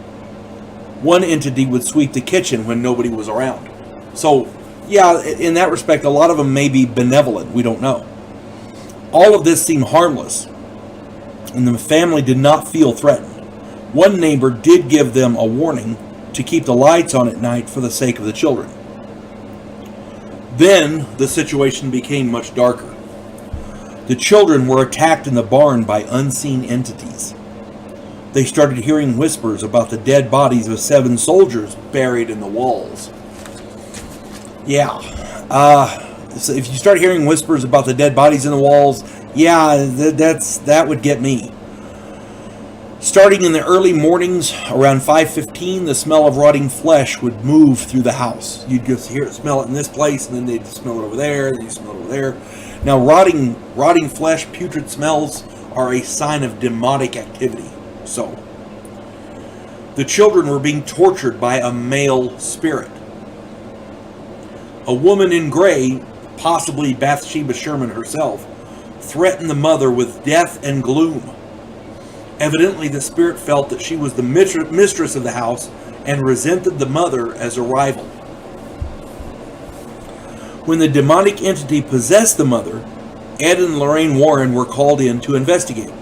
One entity would sweep the kitchen when nobody was around. So, yeah, in that respect, a lot of them may be benevolent. We don't know. All of this seemed harmless, and the family did not feel threatened. One neighbor did give them a warning to keep the lights on at night for the sake of the children. Then the situation became much darker. The children were attacked in the barn by unseen entities. They started hearing whispers about the dead bodies of 7 soldiers buried in the walls. Yeah. So if you start hearing whispers about the dead bodies in the walls, yeah, that would get me. Starting in the early mornings, around 5:15, the smell of rotting flesh would move through the house. You'd just smell it in this place, and then they'd smell it over there, and you'd smell it over there. Now, rotting flesh, putrid smells are a sign of demonic activity. So, the children were being tortured by a male spirit. A woman in gray, possibly Bathsheba Sherman herself, threatened the mother with death and gloom. Evidently, the spirit felt that she was the mistress of the house and resented the mother as a rival. When the demonic entity possessed the mother, Ed and Lorraine Warren were called in to investigate.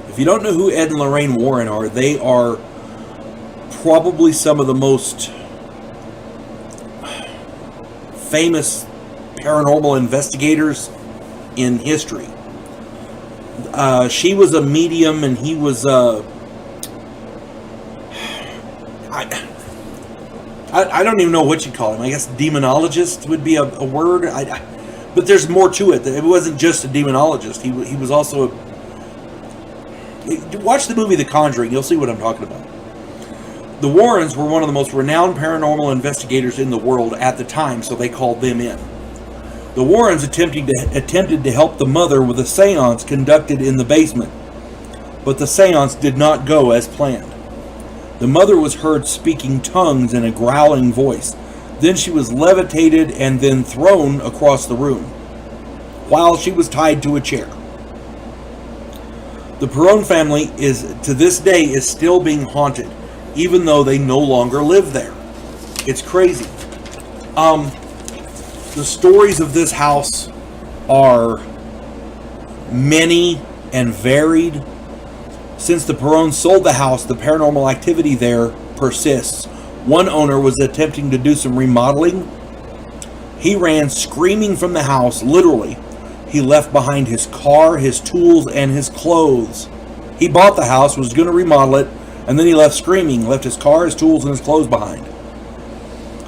If you don't know who Ed and Lorraine Warren are, they are probably some of the most famous paranormal investigators in history. She was a medium, and he was I don't even know what you call him. I guess demonologist would be a word. But there's more to it. It wasn't just a demonologist. He was also watch the movie The Conjuring. You'll see what I'm talking about. The Warrens were one of the most renowned paranormal investigators in the world at the time, so they called them in. The Warrens attempted to help the mother with a seance conducted in the basement, but the seance did not go as planned. The mother was heard speaking tongues in a growling voice. Then she was levitated and then thrown across the room, while she was tied to a chair. The Perron family to this day is still being haunted, even though they no longer live there. It's crazy. The stories of this house are many and varied. Since the Perrons sold the house, the paranormal activity there persists. One owner was attempting to do some remodeling. He ran screaming from the house, literally. He left behind his car, his tools, and his clothes. He bought the house, was going to remodel it, and then he left screaming, left his car, his tools, and his clothes behind.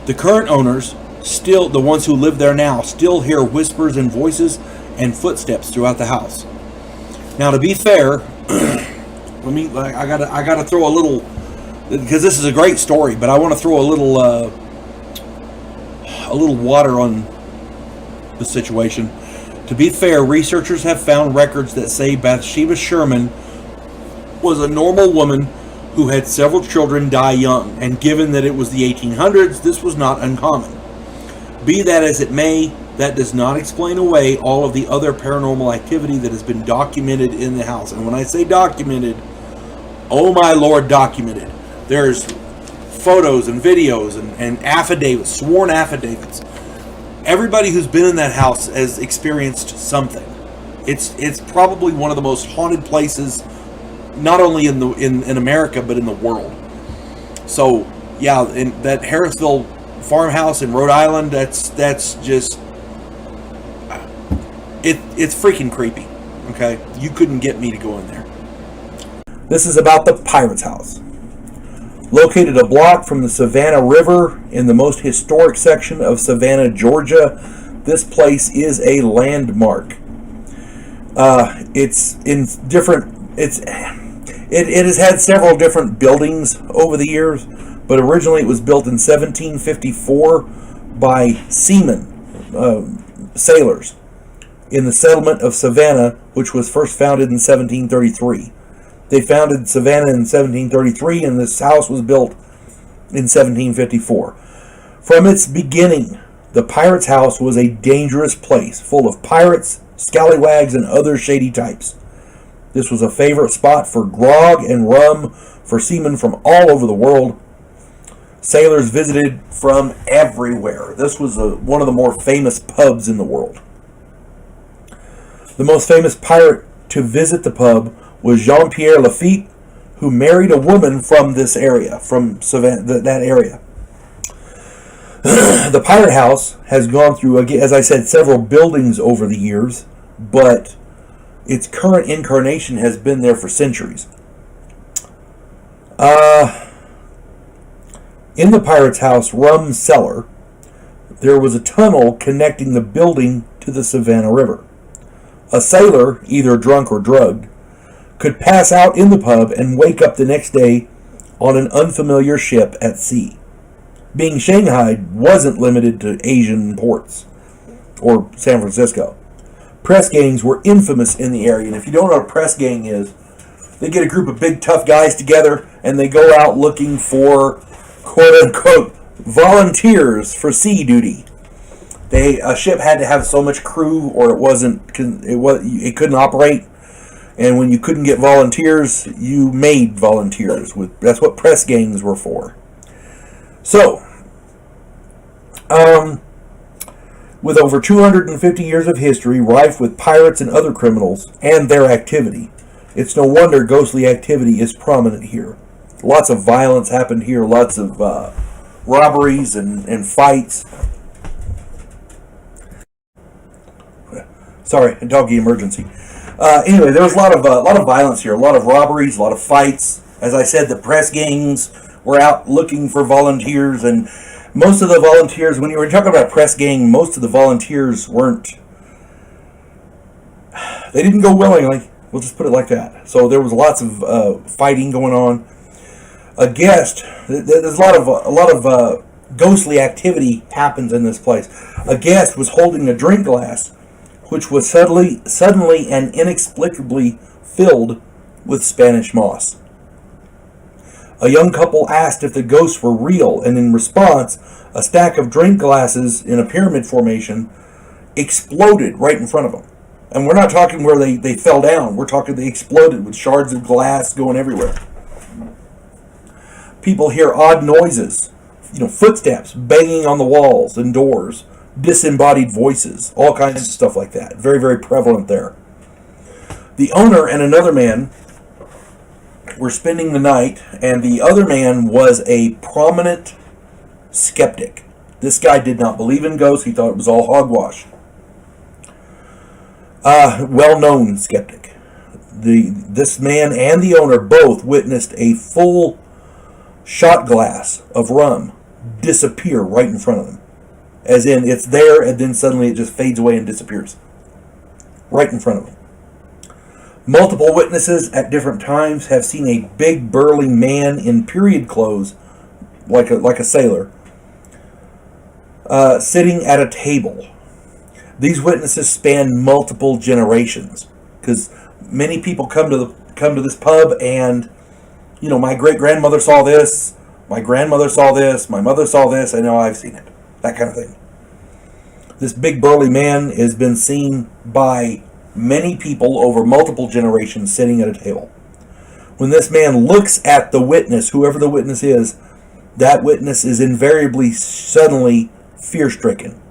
The current owners, still the ones who live there now, still hear whispers and voices and footsteps throughout the house. Now, to be fair, I gotta throw a little, because this is a great story, but I want to throw a little water on the situation. To be fair, researchers have found records that say Bathsheba Sherman was a normal woman who had several children die young, and given that it was the 1800s, this was not uncommon. Be that as it may, that does not explain away all of the other paranormal activity that has been documented in the house. And when I say documented, oh my lord, documented. There's photos and videos and affidavits, sworn affidavits. Everybody who's been in that house has experienced something. It's probably one of the most haunted places, not only in America but in the world. So yeah, in that Harrisville farmhouse in Rhode Island, that's just it's freaking creepy. Okay, you couldn't get me to go in there. This is about the Pirate's House. Located a block from the Savannah River in the most historic section of Savannah, Georgia, this place is a landmark. It has had several different buildings over the years, but originally it was built in 1754 by seamen, sailors, in the settlement of Savannah, which was first founded in 1733. They founded Savannah in 1733, and this house was built in 1754. From its beginning, the Pirate's House was a dangerous place, full of pirates, scallywags, and other shady types. This was a favorite spot for grog and rum for seamen from all over the world. Sailors visited from everywhere. This was one of the more famous pubs in the world. The most famous pirate to visit the pub was Jean-Pierre Lafitte, who married a woman from this area, from Savannah, that area. The Pirate House has gone through, as I said, several buildings over the years, but its current incarnation has been there for centuries. In the Pirate's House rum cellar, there was a tunnel connecting the building to the Savannah River. A sailor, either drunk or drugged, could pass out in the pub and wake up the next day on an unfamiliar ship at sea. Being Shanghai wasn't limited to Asian ports or San Francisco. Press gangs were infamous in the area, and if you don't know what a press gang is, they get a group of big tough guys together and they go out looking for quote-unquote volunteers for sea duty. A ship had to have so much crew or it couldn't operate. And when you couldn't get volunteers, you made volunteers. That's what press gangs were for. So, with over 250 years of history, rife with pirates and other criminals and their activity, it's no wonder ghostly activity is prominent here. Lots of violence happened here, lots of robberies and fights. Sorry, a doggy emergency. Anyway, there was a lot of violence here, a lot of robberies, a lot of fights. As I said, the press gangs were out looking for volunteers, and most of the volunteers, when you were talking about press gang, most of the volunteers they didn't go willingly. We'll just put it like that. So there was lots of fighting going on. There's a lot of ghostly activity happens in this place. A guest was holding a drink glass, which was suddenly and inexplicably filled with Spanish moss. A young couple asked if the ghosts were real, and in response, a stack of drink glasses in a pyramid formation exploded right in front of them. And we're not talking where they fell down. We're talking they exploded with shards of glass going everywhere. People hear odd noises, footsteps banging on the walls and doors, disembodied voices, all kinds of stuff like that. Very, very prevalent there. The owner and another man were spending the night, and the other man was a prominent skeptic. This guy did not believe in ghosts. He thought it was all hogwash. Well-known skeptic. This man and the owner both witnessed a full shot glass of rum disappear right in front of them. As in, it's there, and then suddenly it just fades away and disappears. Right in front of them. Multiple witnesses at different times have seen a big burly man in period clothes, like a sailor, sitting at a table. These witnesses span multiple generations, because many people come to come to this pub and, my great-grandmother saw this, my grandmother saw this, my mother saw this, I know I've seen it. That kind of thing. This big burly man has been seen by many people over multiple generations sitting at a table. When this man looks at the witness, whoever the witness is, that witness is invariably suddenly fear-stricken.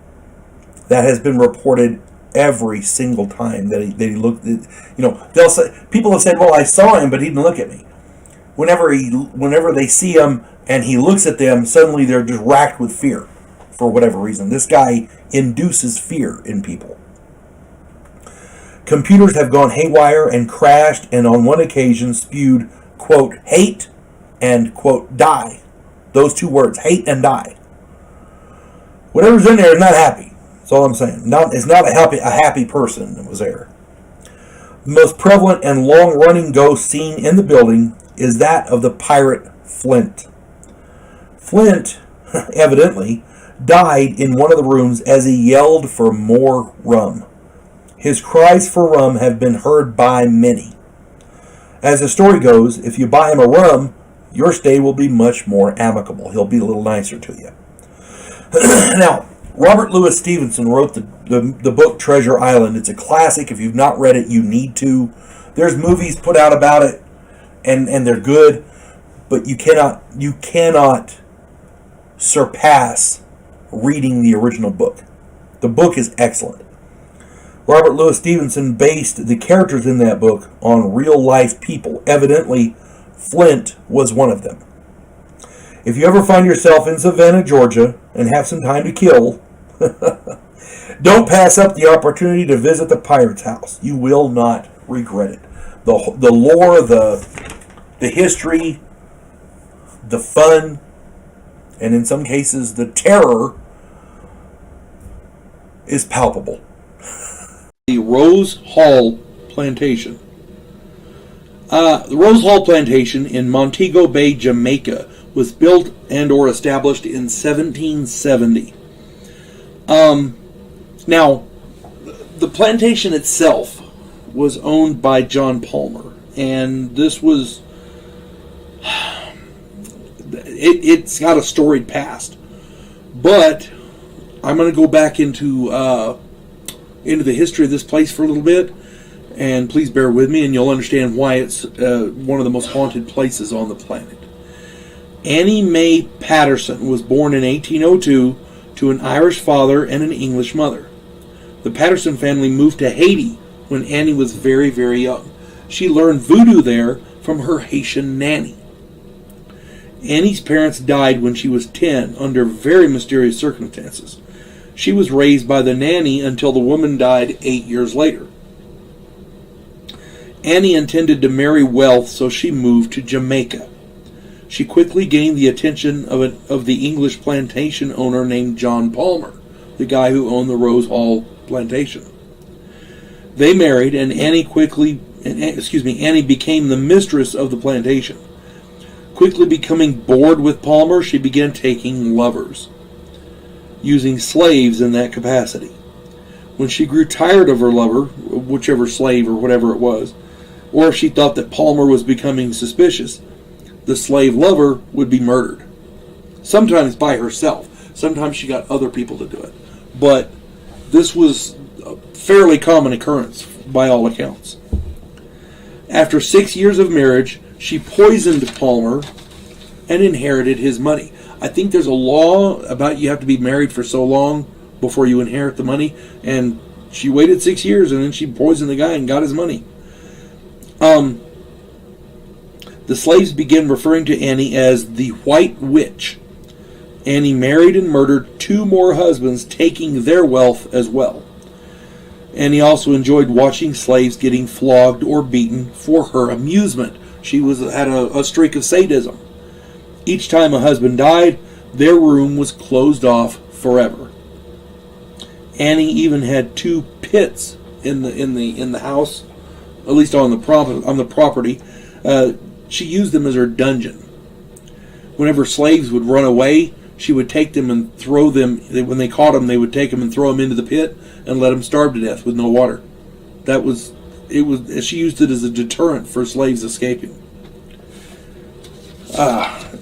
That has been reported every single time that he looked. They'll say, people have said, "Well, I saw him, but he didn't look at me." Whenever they see him and he looks at them, suddenly they're just racked with fear for whatever reason. This guy induces fear in people. Computers have gone haywire and crashed, and on one occasion spewed, quote, hate and, quote, die. Those two words, hate and die. Whatever's in there is not happy. That's all I'm saying. It's not a happy person that was there. The most prevalent and long-running ghost seen in the building is that of the pirate Flint. Flint, evidently, died in one of the rooms as he yelled for more rum. His cries for rum have been heard by many. As the story goes, if you buy him a rum, your stay will be much more amicable. He'll be a little nicer to you. Now, Robert Louis Stevenson wrote the book Treasure Island. It's a classic. If you've not read it, you need to. There's movies put out about it, and they're good, but you cannot surpass reading the original book. The book is excellent. Robert Louis Stevenson based the characters in that book on real-life people. Evidently, Flint was one of them. If you ever find yourself in Savannah, Georgia, and have some time to kill, don't pass up the opportunity to visit the Pirate's House. You will not regret it. The lore, the history, the fun, and in some cases the terror is palpable. The Rose Hall Plantation. The Rose Hall Plantation in Montego Bay, Jamaica, was built and or established in 1770. Now, the plantation itself was owned by John Palmer, and this was it's got a storied past. But I'm going to go back into the history of this place for a little bit, and please bear with me, and you'll understand why it's one of the most haunted places on the planet. Annie Mae Patterson was born in 1802 to an Irish father and an English mother. The Patterson family moved to Haiti when Annie was very, very young. She learned voodoo there from her Haitian nanny. Annie's parents died when she was 10 under very mysterious circumstances. She was raised by the nanny until the woman died 8 years later. Annie intended to marry wealth, so she moved to Jamaica. She quickly gained the attention of the English plantation owner named John Palmer, the guy who owned the Rose Hall Plantation. They married, and Annie became the mistress of the plantation. Quickly becoming bored with Palmer, she began taking lovers, using slaves in that capacity. When she grew tired of her lover, whichever slave or whatever it was, or if she thought that Palmer was becoming suspicious, the slave lover would be murdered. Sometimes by herself. Sometimes she got other people to do it. But this was a fairly common occurrence by all accounts. After 6 years of marriage, she poisoned Palmer and inherited his money. I think there's a law about you have to be married for so long before you inherit the money, and she waited 6 years and then she poisoned the guy and got his money. The slaves began referring to Annie as the White Witch. Annie married and murdered 2 more husbands, taking their wealth as well. Annie also enjoyed watching slaves getting flogged or beaten for her amusement. She had a streak of sadism. Each time a husband died, their room was closed off forever. Annie even had 2 pits in the house, at least on the property. She used them as her dungeon. Whenever slaves would run away, she would take them and throw them. When they caught them, they would take them and throw them into the pit and let them starve to death with no water. That was she used it as a deterrent for slaves escaping.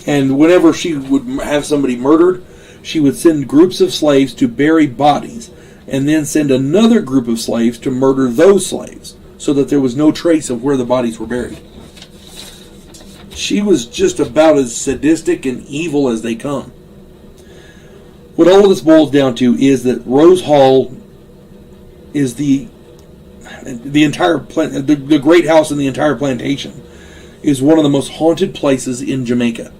And whenever she would have somebody murdered, she would send groups of slaves to bury bodies, and then send another group of slaves to murder those slaves, so that there was no trace of where the bodies were buried. She was just about as sadistic and evil as they come. What all of this boils down to is that Rose Hall is the entire the great house in the entire plantation is one of the most haunted places in Jamaica.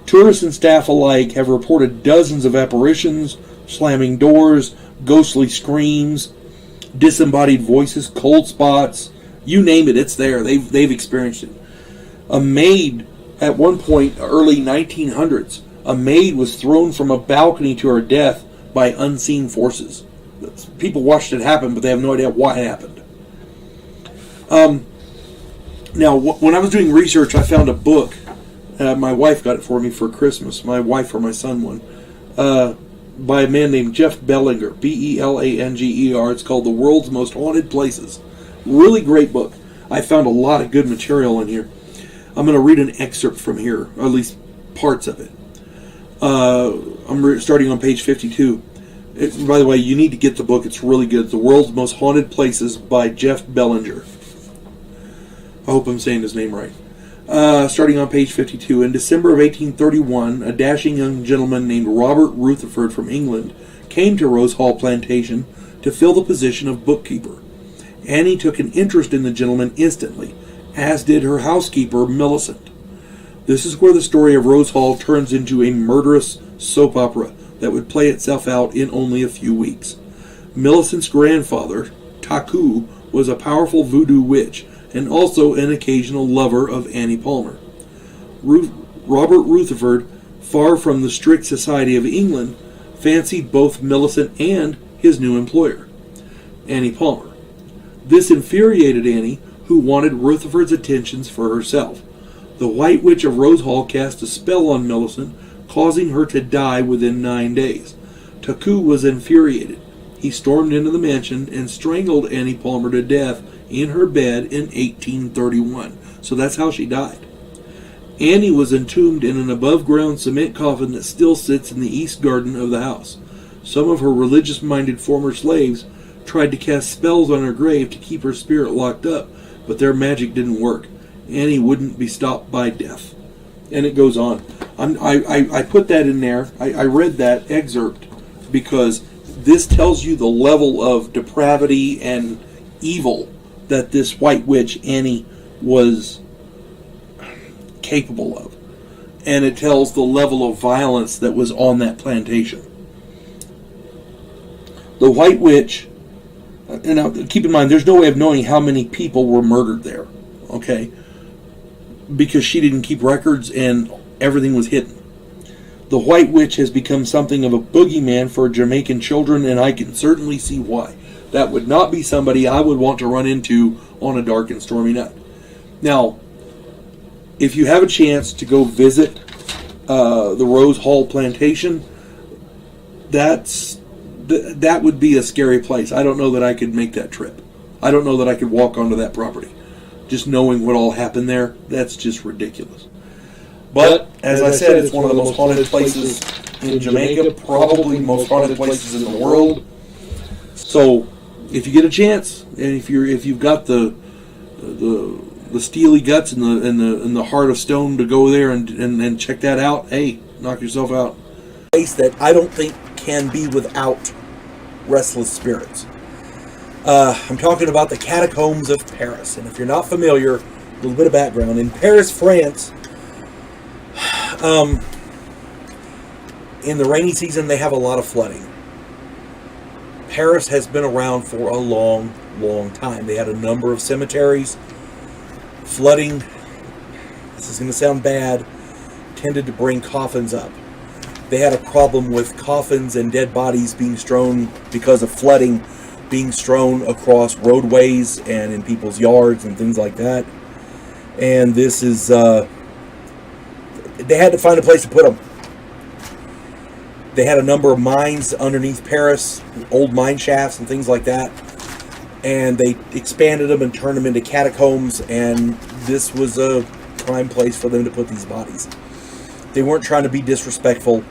Tourists and staff alike have reported dozens of apparitions, slamming doors, ghostly screams, disembodied voices, cold spots, you name it, it's there. They've experienced it. A maid, at one point, early 1900s, a maid was thrown from a balcony to her death by unseen forces. People watched it happen, but they have no idea why it happened. Now, when I was doing research, I found a book. My wife got it for me for Christmas. My wife or my son one. By a man named Jeff Bellinger. Belanger. It's called The World's Most Haunted Places. Really great book. I found a lot of good material in here. I'm going to read an excerpt from here, or at least parts of it. I'm starting on page 52. By the way, you need to get the book. It's really good. The World's Most Haunted Places by Jeff Bellinger. I hope I'm saying his name right. Starting on page 52. In December of 1831, a dashing young gentleman named Robert Rutherford from England came to Rose Hall Plantation to fill the position of bookkeeper. Annie took an interest in the gentleman instantly, as did her housekeeper, Millicent. This is where the story of Rose Hall turns into a murderous soap opera that would play itself out in only a few weeks. Millicent's grandfather, Taku, was a powerful voodoo witch and also an occasional lover of Annie Palmer. Robert Rutherford, far from the strict society of England, fancied both Millicent and his new employer, Annie Palmer. This infuriated Annie, who wanted Rutherford's attentions for herself. The White Witch of Rose Hall cast a spell on Millicent, causing her to die within 9 days. Taku was infuriated. He stormed into the mansion and strangled Annie Palmer to death in her bed in 1831. So that's how she died. Annie was entombed in an above-ground cement coffin that still sits in the east garden of the house. Some of her religious-minded former slaves tried to cast spells on her grave to keep her spirit locked up, but their magic didn't work. Annie wouldn't be stopped by death. And it goes on. I put that in there. I read that excerpt because this tells you the level of depravity and evil that this white witch, Annie, was capable of. And it tells the level of violence that was on that plantation. The White Witch, and now keep in mind, there's no way of knowing how many people were murdered there, okay? Because she didn't keep records and everything was hidden. The White Witch has become something of a boogeyman for Jamaican children, and I can certainly see why. That would not be somebody I would want to run into on a dark and stormy night. Now, if you have a chance to go visit the Rose Hall Plantation, that would be a scary place. I don't know that I could make that trip. I don't know that I could walk onto that property. Just knowing what all happened there, that's just ridiculous. But, as I said, it's one of the most haunted places in Jamaica, probably the most haunted places in the world. So, if you get a chance, and if you've got the steely guts and the heart of stone to go there and check that out, hey, knock yourself out. A place that I don't think can be without restless spirits. I'm talking about the catacombs of Paris, and if you're not familiar, a little bit of background. In Paris, France, in the rainy season, they have a lot of flooding. Paris has been around for a long, long time. They had a number of cemeteries. Flooding, this is going to sound bad, tended to bring coffins up. They had a problem with coffins and dead bodies being strewn because of flooding, being strewn across roadways and in people's yards and things like that. And this is, they had to find a place to put them. They had a number of mines underneath Paris, old mine shafts and things like that. and they expanded them and turned them into catacombs, and this was a prime place for them to put these bodies. They weren't trying to be disrespectful,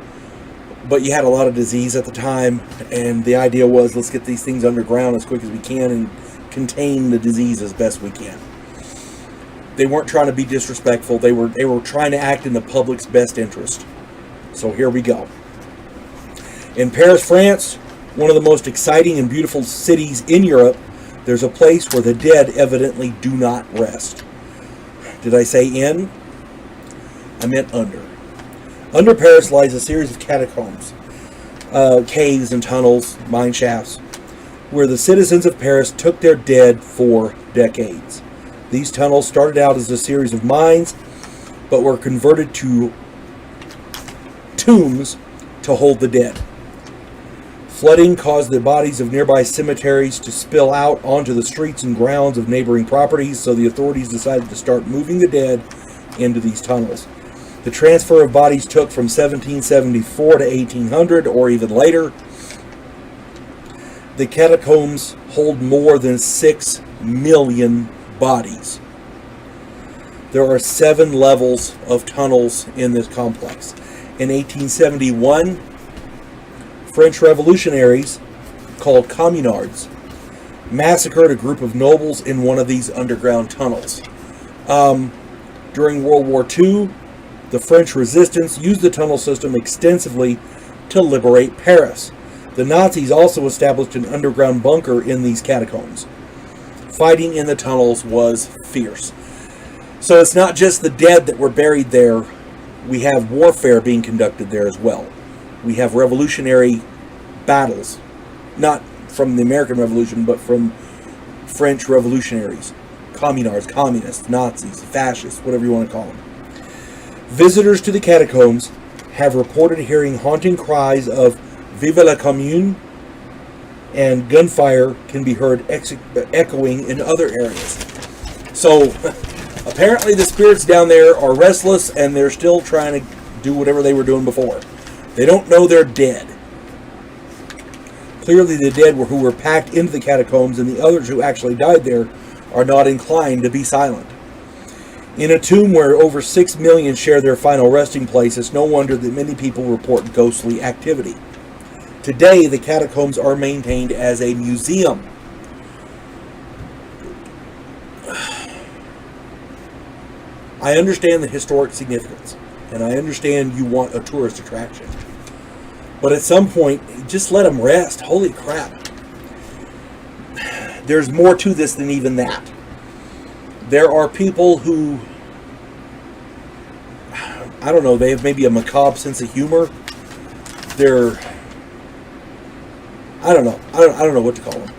but you had a lot of disease at the time, and the idea was, let's get these things underground as quick as we can and contain the disease as best we can. They weren't trying to be disrespectful. They were trying to act in the public's best interest. So here we go. In Paris, France, one of the most exciting and beautiful cities in Europe, there's a place where the dead evidently do not rest. Did I say in? I meant under. Under Paris lies a series of catacombs, caves and tunnels, mine shafts, where the citizens of Paris took their dead for decades. These tunnels started out as a series of mines, but were converted to tombs to hold the dead. Flooding caused the bodies of nearby cemeteries to spill out onto the streets and grounds of neighboring properties, so the authorities decided to start moving the dead into these tunnels. The transfer of bodies took from 1774 to 1800 or even later. The catacombs hold more than 6 million bodies. There are 7 levels of tunnels in this complex. In 1871, French revolutionaries called communards massacred a group of nobles in one of these underground tunnels. During World War II, the French resistance used the tunnel system extensively to liberate Paris. The Nazis also established an underground bunker in these catacombs. Fighting in the tunnels was fierce. So it's not just the dead that were buried there. We have warfare being conducted there as well. We have revolutionary battles, not from the American Revolution, but from French revolutionaries, communards, communists, Nazis, fascists, whatever you want to call them. Visitors to the catacombs have reported hearing haunting cries of "Vive la Commune," and gunfire can be heard echoing in other areas. So apparently the spirits down there are restless, and they're still trying to do whatever they were doing before. They don't know they're dead. Clearly the dead who were packed into the catacombs and the others who actually died there are not inclined to be silent. In a tomb where over 6 million share their final resting place, it's no wonder that many people report ghostly activity. Today, the catacombs are maintained as a museum. I understand the historic significance, and I understand you want a tourist attraction. But at some point, just let them rest. Holy crap. There's more to this than even that. There are people who, I don't know, they have maybe a macabre sense of humor. I don't know. I don't know what to call them.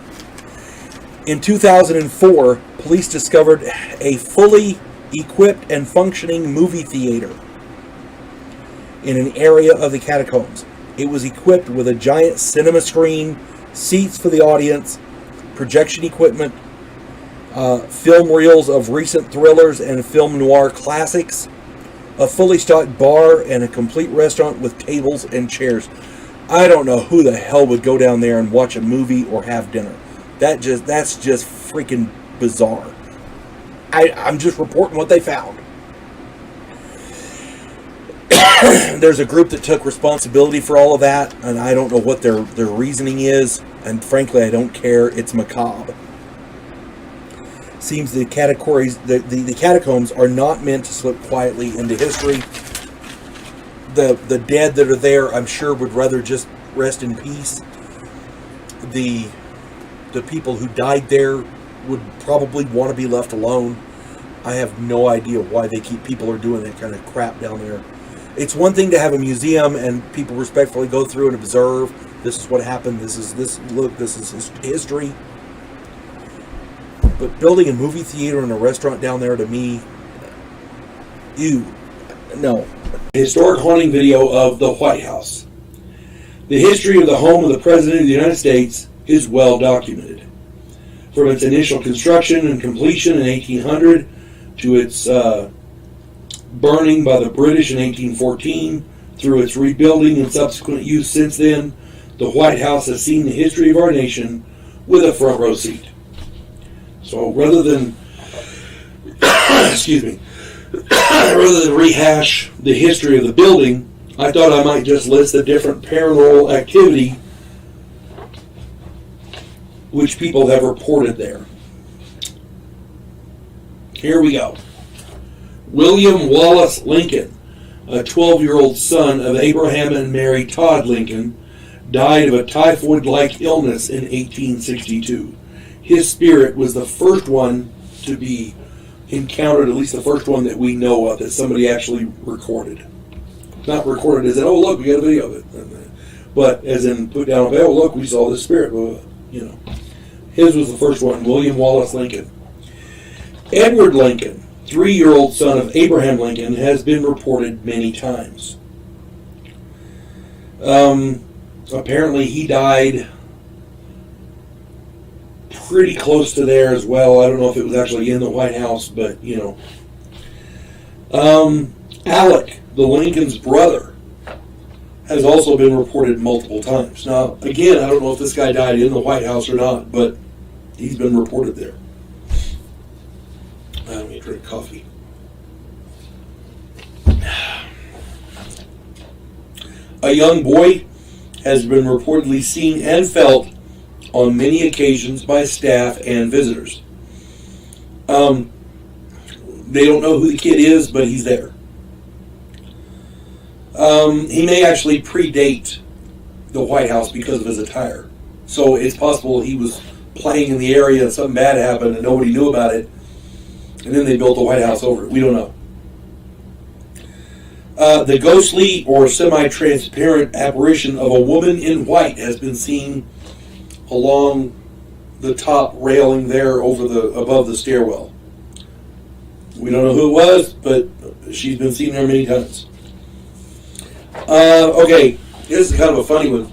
In 2004, police discovered a fully equipped and functioning movie theater in an area of the catacombs. It was equipped with a giant cinema screen, seats for the audience, projection equipment, film reels of recent thrillers and film noir classics, a fully stocked bar, and a complete restaurant with tables and chairs. I don't know who the hell would go down there and watch a movie or have dinner. That's just freaking bizarre. I'm just reporting what they found. There's a group that took responsibility for all of that, and I don't know what their reasoning is, and frankly, I don't care. It's macabre. Seems the catacombs are not meant to slip quietly into history. The dead that are there, I'm sure, would rather just rest in peace. The people who died there would probably want to be left alone. I have no idea why people are doing that kind of crap down there. It's one thing to have a museum and people respectfully go through and observe. This is what happened. This is history. But building a movie theater and a restaurant down there, to me, ew, no. Historic haunting video of the White House. The history of the home of the President of the United States is well documented. From its initial construction and completion in 1800 to its burning by the British in 1814, through its rebuilding and subsequent use since then, the White House has seen the history of our nation with a front row seat. So rather than, excuse me, rather than rehash the history of the building, I thought I might just list the different paranormal activity which people have reported there. Here we go. William Wallace Lincoln, a 12-year-old son of Abraham and Mary Todd Lincoln, died of a typhoid-like illness in 1862. His spirit was the first one to be encountered, at least the first one that we know of, that somebody actually recorded. Not recorded as in, oh, look, we got a video of it. But as in, put down a bell, oh, look, we saw this spirit. Well, you know. His was the first one, William Wallace Lincoln. Edward Lincoln, 3-year-old son of Abraham Lincoln, has been reported many times. Apparently he died pretty close to there as well. I don't know if it was actually in the White House, but, you know. Alec, the Lincoln's brother, has also been reported multiple times. Now, again, I don't know if this guy died in the White House or not, but he's been reported there. Let me drink coffee. A young boy has been reportedly seen and felt on many occasions by staff and visitors. They don't know who the kid is, but he's there. He may actually predate the White House because of his attire. So it's possible he was playing in the area and something bad happened and nobody knew about it. And then they built the White House over it. We don't know. The ghostly or semi-transparent apparition of a woman in white has been seen along the top railing there above the stairwell. We don't know who it was, but she's been seen there many times. Okay, this is kind of a funny one.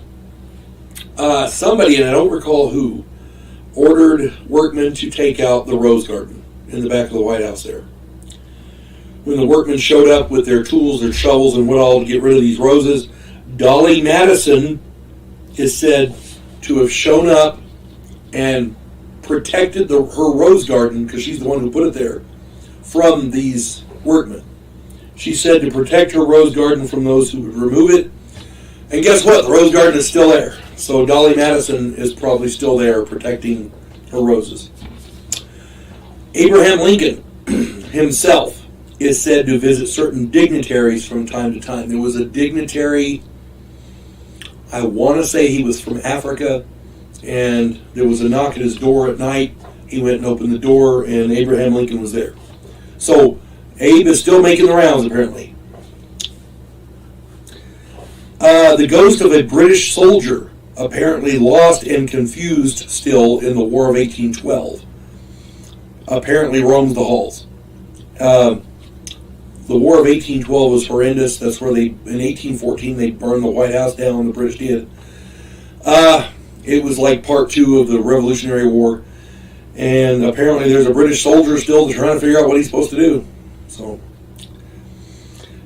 Somebody, and I don't recall who, ordered workmen to take out the rose garden in the back of the White House there. When the workmen showed up with their tools, their shovels, and what all to get rid of these roses, Dolly Madison is said to have shown up and protected her rose garden, because she's the one who put it there, from these workmen. She said to protect her rose garden from those who would remove it. And guess what? The rose garden is still there. So Dolly Madison is probably still there protecting her roses. Abraham Lincoln himself is said to visit certain dignitaries from time to time. There was a dignitary, I want to say he was from Africa, and there was a knock at his door at night. He went and opened the door, and Abraham Lincoln was there. So Abe is still making the rounds, apparently. The ghost of a British soldier, apparently lost and confused still in the War of 1812, apparently roams the halls. The War of 1812 was horrendous. That's where in 1814, they burned the White House down, the British did. It was like part 2 of the Revolutionary War. And apparently there's a British soldier still trying to figure out what he's supposed to do. So,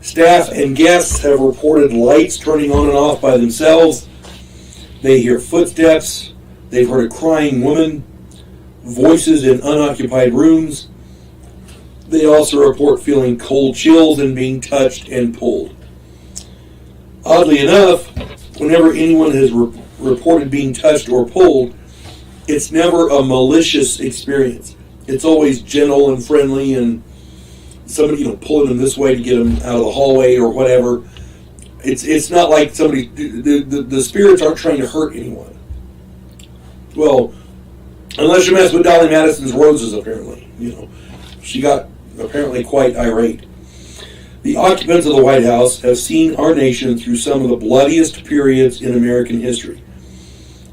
staff and guests have reported lights turning on and off by themselves. They hear footsteps. They've heard a crying woman. Voices in unoccupied rooms. They also report feeling cold chills and being touched and pulled. Oddly enough, whenever anyone has reported being touched or pulled, it's never a malicious experience. It's always gentle and friendly, and somebody, pulling them this way to get them out of the hallway or whatever. It's not like somebody. The spirits aren't trying to hurt anyone. Well, unless you mess with Dolly Madison's roses, apparently. She got apparently quite irate. The occupants of the White House have seen our nation through some of the bloodiest periods in American history.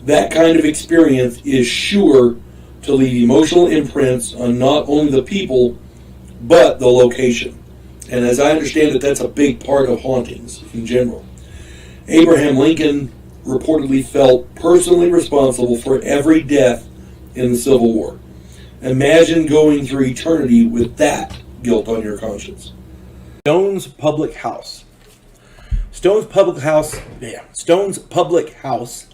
That kind of experience is sure to leave emotional imprints on not only the people, but the location. And as I understand it, that's a big part of hauntings in general. Abraham Lincoln reportedly felt personally responsible for every death in the Civil War. Imagine going through eternity with that guilt on your conscience. Stone's Public House. Stone's Public House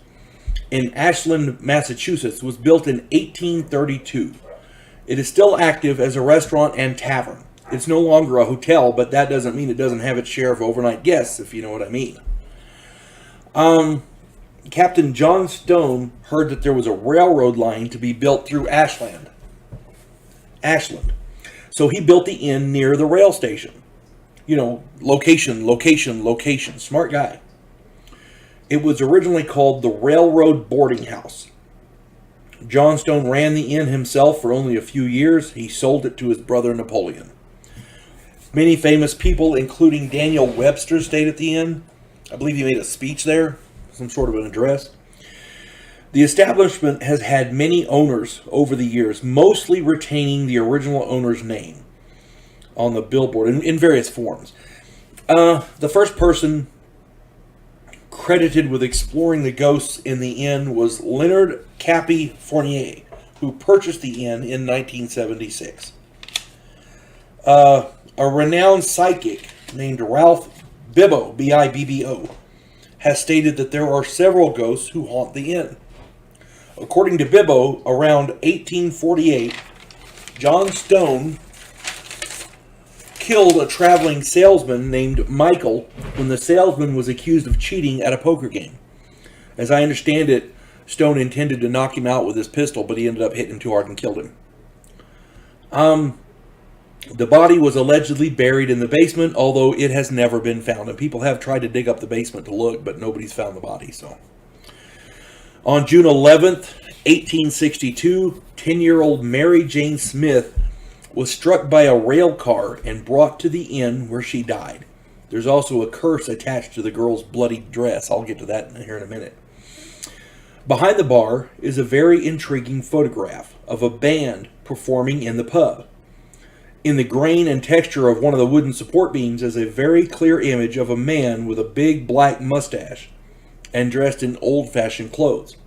in Ashland, Massachusetts was built in 1832. It is still active as a restaurant and tavern. It's no longer a hotel, but that doesn't mean it doesn't have its share of overnight guests, if you know what I mean. Captain John Stone heard that there was a railroad line to be built through Ashland. So he built the inn near the rail station. You know, location. Smart guy. It was originally called the Railroad Boarding House. John Stone ran the inn himself for only a few years. He sold it to his brother Napoleon. Many famous people, including Daniel Webster, stayed at the inn. I believe he made a speech there, some sort of an address. The establishment has had many owners over the years, mostly retaining the original owner's name on the billboard in various forms. The first person credited with exploring the ghosts in the inn was Leonard Cappy Fournier, who purchased the inn in 1976. A renowned psychic named Ralph Bibbo, B-I-B-B-O, has stated that there are several ghosts who haunt the inn. According to Bibbo, around 1848, John Stone killed a traveling salesman named Michael when the salesman was accused of cheating at a poker game. As I understand it, Stone intended to knock him out with his pistol, but he ended up hitting him too hard and killed him. The body was allegedly buried in the basement, although it has never been found. And people have tried to dig up the basement to look, but nobody's found the body. So, on June 11th, 1862, 10-year-old Mary Jane Smith was struck by a rail car and brought to the inn where she died. There's also a curse attached to the girl's bloody dress. I'll get to that here in a minute. Behind the bar is a very intriguing photograph of a band performing in the pub. In the grain and texture of one of the wooden support beams is a very clear image of a man with a big black mustache and dressed in old-fashioned clothes.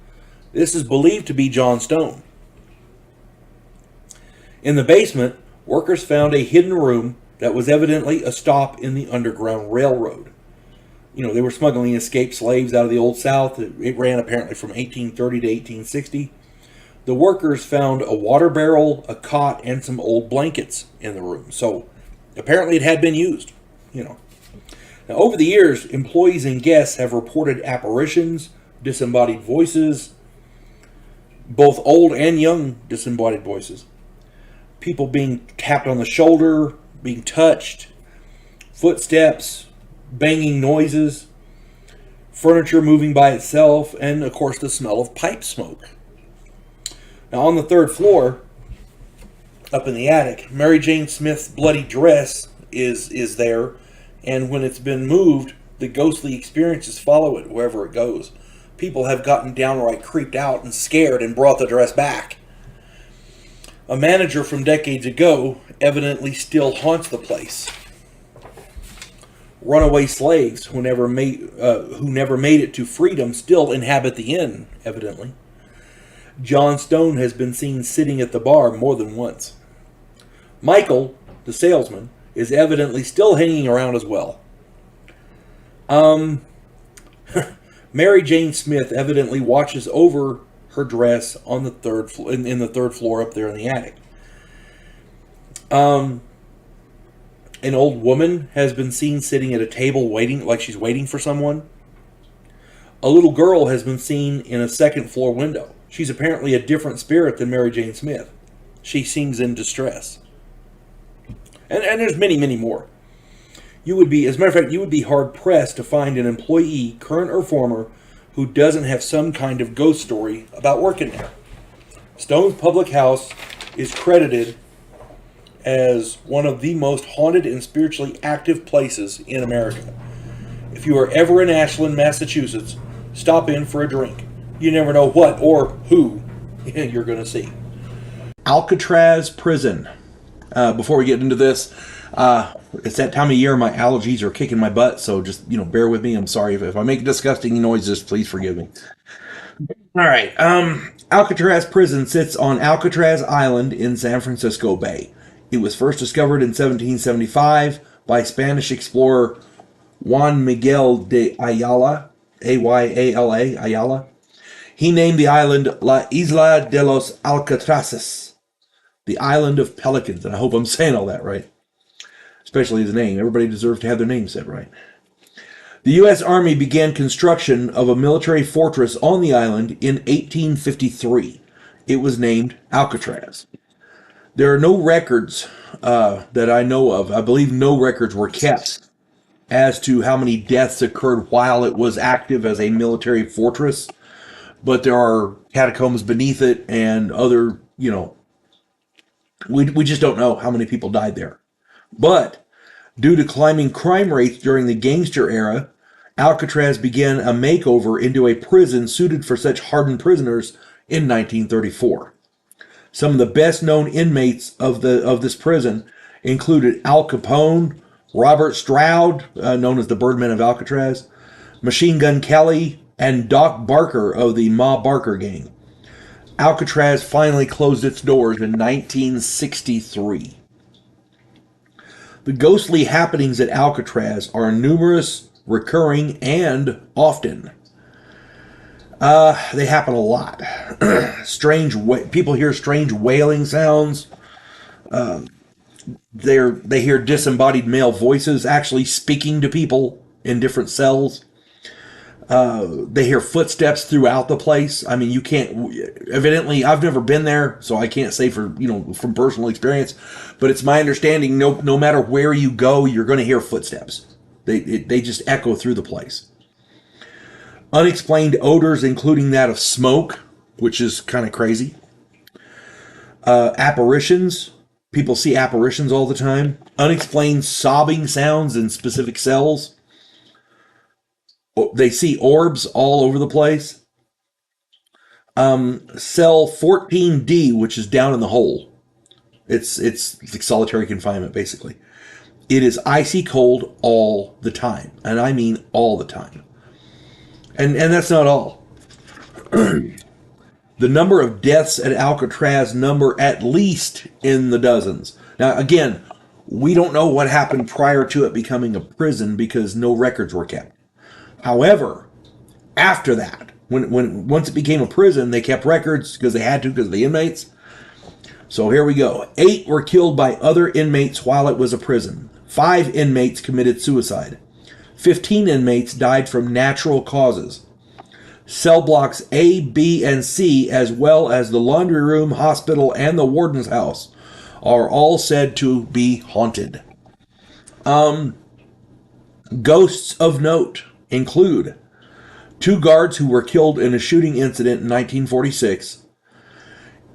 This is believed to be John Stone. In the basement, workers found a hidden room that was evidently a stop in the Underground Railroad. You know, they were smuggling escaped slaves out of the Old South. It ran apparently from 1830 to 1860. The workers found a water barrel, a cot, and some old blankets in the room. So apparently it had been used, you know. Now, over the years, employees and guests have reported apparitions, disembodied voices, both old and young disembodied voices. People being tapped on the shoulder, being touched, footsteps, banging noises, furniture moving by itself, and of course the smell of pipe smoke. Now on the third floor, up in the attic, Mary Jane Smith's bloody dress is there, and when it's been moved, the ghostly experiences follow it wherever it goes. People have gotten downright creeped out and scared and brought the dress back. A manager from decades ago evidently still haunts the place. Runaway slaves who never made it to freedom still inhabit the inn, evidently. John Stone has been seen sitting at the bar more than once. Michael, the salesman, is evidently still hanging around as well. Mary Jane Smith evidently watches over her dress on the third in the third floor up there in the attic. An old woman has been seen sitting at a table waiting, like she's waiting for someone. A little girl has been seen in a second floor window. She's apparently a different spirit than Mary Jane Smith. She seems in distress. And there's many, many more. You would be, as a matter of fact, you would be hard pressed to find an employee, current or former, who doesn't have some kind of ghost story about working there. Stone's Public House is credited as one of the most haunted and spiritually active places in America. If you are ever in Ashland, Massachusetts, stop in for a drink. You never know what or who you're going to see. Alcatraz Prison. Before we get into this, it's that time of year my allergies are kicking my butt, so just, bear with me. I'm sorry if I make disgusting noises, please forgive me. All right. Alcatraz Prison sits on Alcatraz Island in San Francisco Bay. It was first discovered in 1775 by Spanish explorer Juan Miguel de Ayala, A-Y-A-L-A, Ayala. He named the island La Isla de los Alcatrazes. the island of Pelicans. And I hope I'm saying all that right, especially his name. Everybody deserves to have their name said right. The U.S. Army began construction of a military fortress on the island in 1853. It was named Alcatraz. There are no records that I know of. I believe no records were kept as to how many deaths occurred while it was active as a military fortress. But there are catacombs beneath it and other, we just don't know how many people died there. But due to climbing crime rates during the gangster era, Alcatraz began a makeover into a prison suited for such hardened prisoners in 1934. Some of the best-known inmates of this prison included Al Capone, Robert Stroud, known as the Birdman of Alcatraz, Machine Gun Kelly, and Doc Barker of the Ma Barker gang. Alcatraz finally closed its doors in 1963. The ghostly happenings at Alcatraz are numerous, recurring, and often. They happen a lot. People hear strange wailing sounds. They hear disembodied male voices actually speaking to people in different cells. They hear footsteps throughout the place. I mean, you can't, evidently, I've never been there, so I can't say from personal experience, but it's my understanding no matter where you go, you're going to hear footsteps. They just echo through the place. Unexplained odors, including that of smoke, which is kind of crazy. Apparitions. People see apparitions all the time. Unexplained sobbing sounds in specific cells. They see orbs all over the place. Cell 14D, which is down in the hole. It's like solitary confinement, basically. It is icy cold all the time. And I mean all the time. And that's not all. The number of deaths at Alcatraz number at least in the dozens. Now, again, we don't know what happened prior to it becoming a prison because no records were kept. However, after that, once it became a prison, they kept records because they had to because of the inmates. So here we go. 8 were killed by other inmates while it was a prison. 5 inmates committed suicide. 15 inmates died from natural causes. Cell blocks A, B, and C, as well as the laundry room, hospital, and the warden's house, are all said to be haunted. Ghosts of note include 2 guards who were killed in a shooting incident in 1946.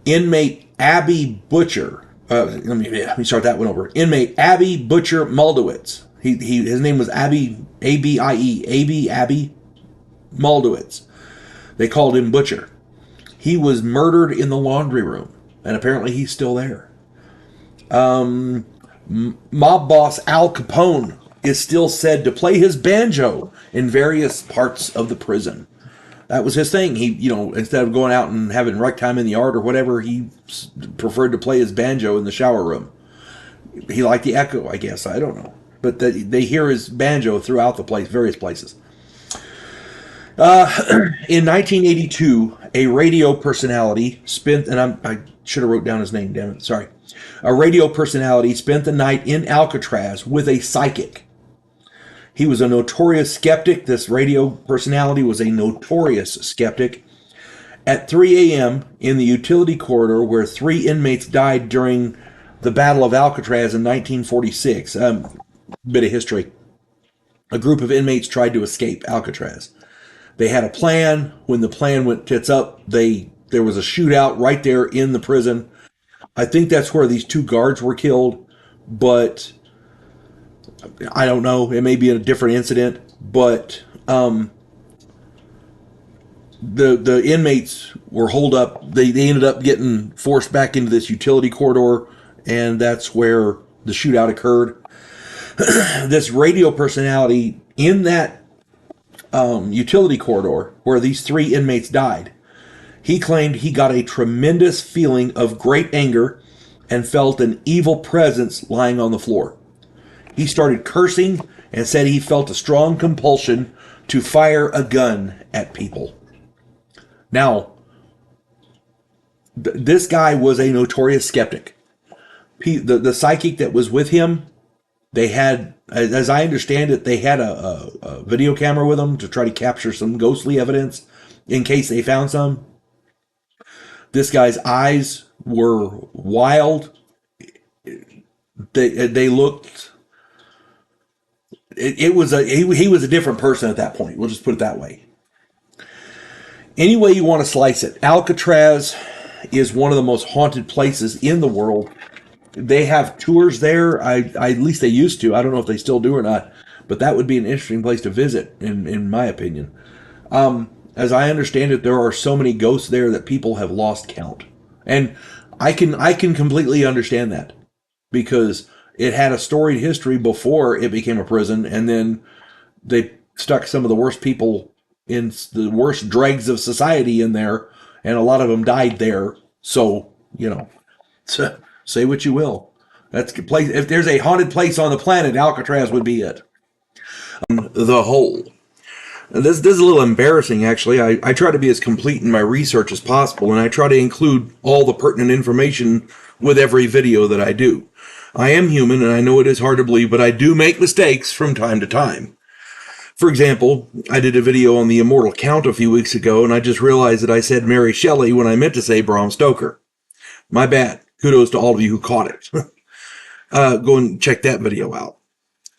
Inmate Abby Butcher. Let me start that one over. Inmate Abby Butcher Moldowitz. His name was Abby, A-B-I-E, Abby Moldowitz. They called him Butcher. He was murdered in the laundry room, and apparently he's still there. Mob boss Al Capone is still said to play his banjo in various parts of the prison. That was his thing. He, instead of going out and having rec time in the yard or whatever, he preferred to play his banjo in the shower room. He liked the echo, I guess. I don't know. But they hear his banjo throughout the place, various places. In 1982, a radio personality spent, and I should have wrote down his name, damn it, sorry. A radio personality spent the night in Alcatraz with a psychic. He was a notorious skeptic. This radio personality was a notorious skeptic. At 3 a.m. in the utility corridor where 3 inmates died during the Battle of Alcatraz in 1946, bit of history. A group of inmates tried to escape Alcatraz. They had a plan. When the plan went tits up, there was a shootout right there in the prison. I think that's where these 2 guards were killed, but I don't know. It may be a different incident, but the inmates were holed up. They ended up getting forced back into this utility corridor, and that's where the shootout occurred. This radio personality in that utility corridor where these 3 inmates died, he claimed he got a tremendous feeling of great anger and felt an evil presence lying on the floor. He started cursing and said he felt a strong compulsion to fire a gun at people. Now, this guy was a notorious skeptic. the psychic that was with him, they had, as I understand it, they had a video camera with them to try to capture some ghostly evidence in case they found some. This guy's eyes were wild. They looked. It was he was a different person at that point. We'll just put it that way. Any way you want to slice it, Alcatraz is one of the most haunted places in the world. They have tours there. At least they used to. I don't know if they still do or not, but that would be an interesting place to visit, in my opinion. As I understand it, there are so many ghosts there that people have lost count, and I can completely understand that, because it had a storied history before it became a prison, and then they stuck some of the worst people in the worst dregs of society in there, and a lot of them died there. So, say what you will. That's a place. If there's a haunted place on the planet, Alcatraz would be it. The Hole. This is a little embarrassing, actually. I try to be as complete in my research as possible, and I try to include all the pertinent information with every video that I do. I am human, and I know it is hard to believe, but I do make mistakes from time to time. For example, I did a video on the Immortal Count a few weeks ago, and I just realized that I said Mary Shelley when I meant to say Bram Stoker. My bad. Kudos to all of you who caught it. Go and check that video out.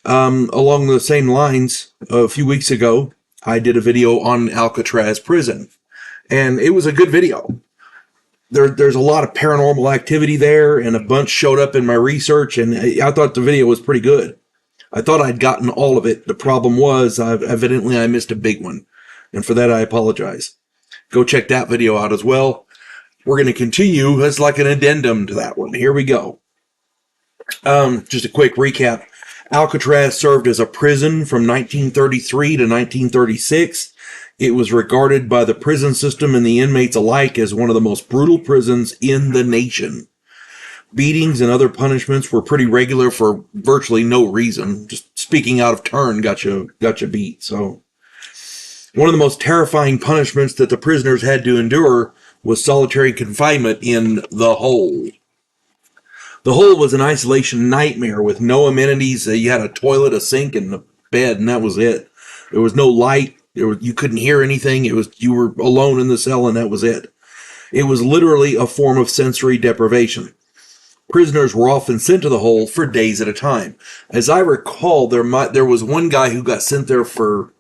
Along the same lines, a few weeks ago, I did a video on Alcatraz prison, and it was a good video. There's a lot of paranormal activity there, and a bunch showed up in my research, and I thought the video was pretty good. I thought I'd gotten all of it. The problem was, evidently I missed a big one, and for that I apologize. Go check that video out as well. We're going to continue as like an addendum to that one. Here we go. Just a quick recap. Alcatraz served as a prison from 1933 to 1936. It was regarded by the prison system and the inmates alike as one of the most brutal prisons in the nation. Beatings and other punishments were pretty regular for virtually no reason. Just speaking out of turn got you beat. So, one of the most terrifying punishments that the prisoners had to endure was solitary confinement in the Hole. The Hole was an isolation nightmare with no amenities. You had a toilet, a sink, and a bed, and that was it. There was no light. You couldn't hear anything. You were alone in the cell, and that was it. It was literally a form of sensory deprivation. Prisoners were often sent to the Hole for days at a time. As I recall, there was one guy who got sent there for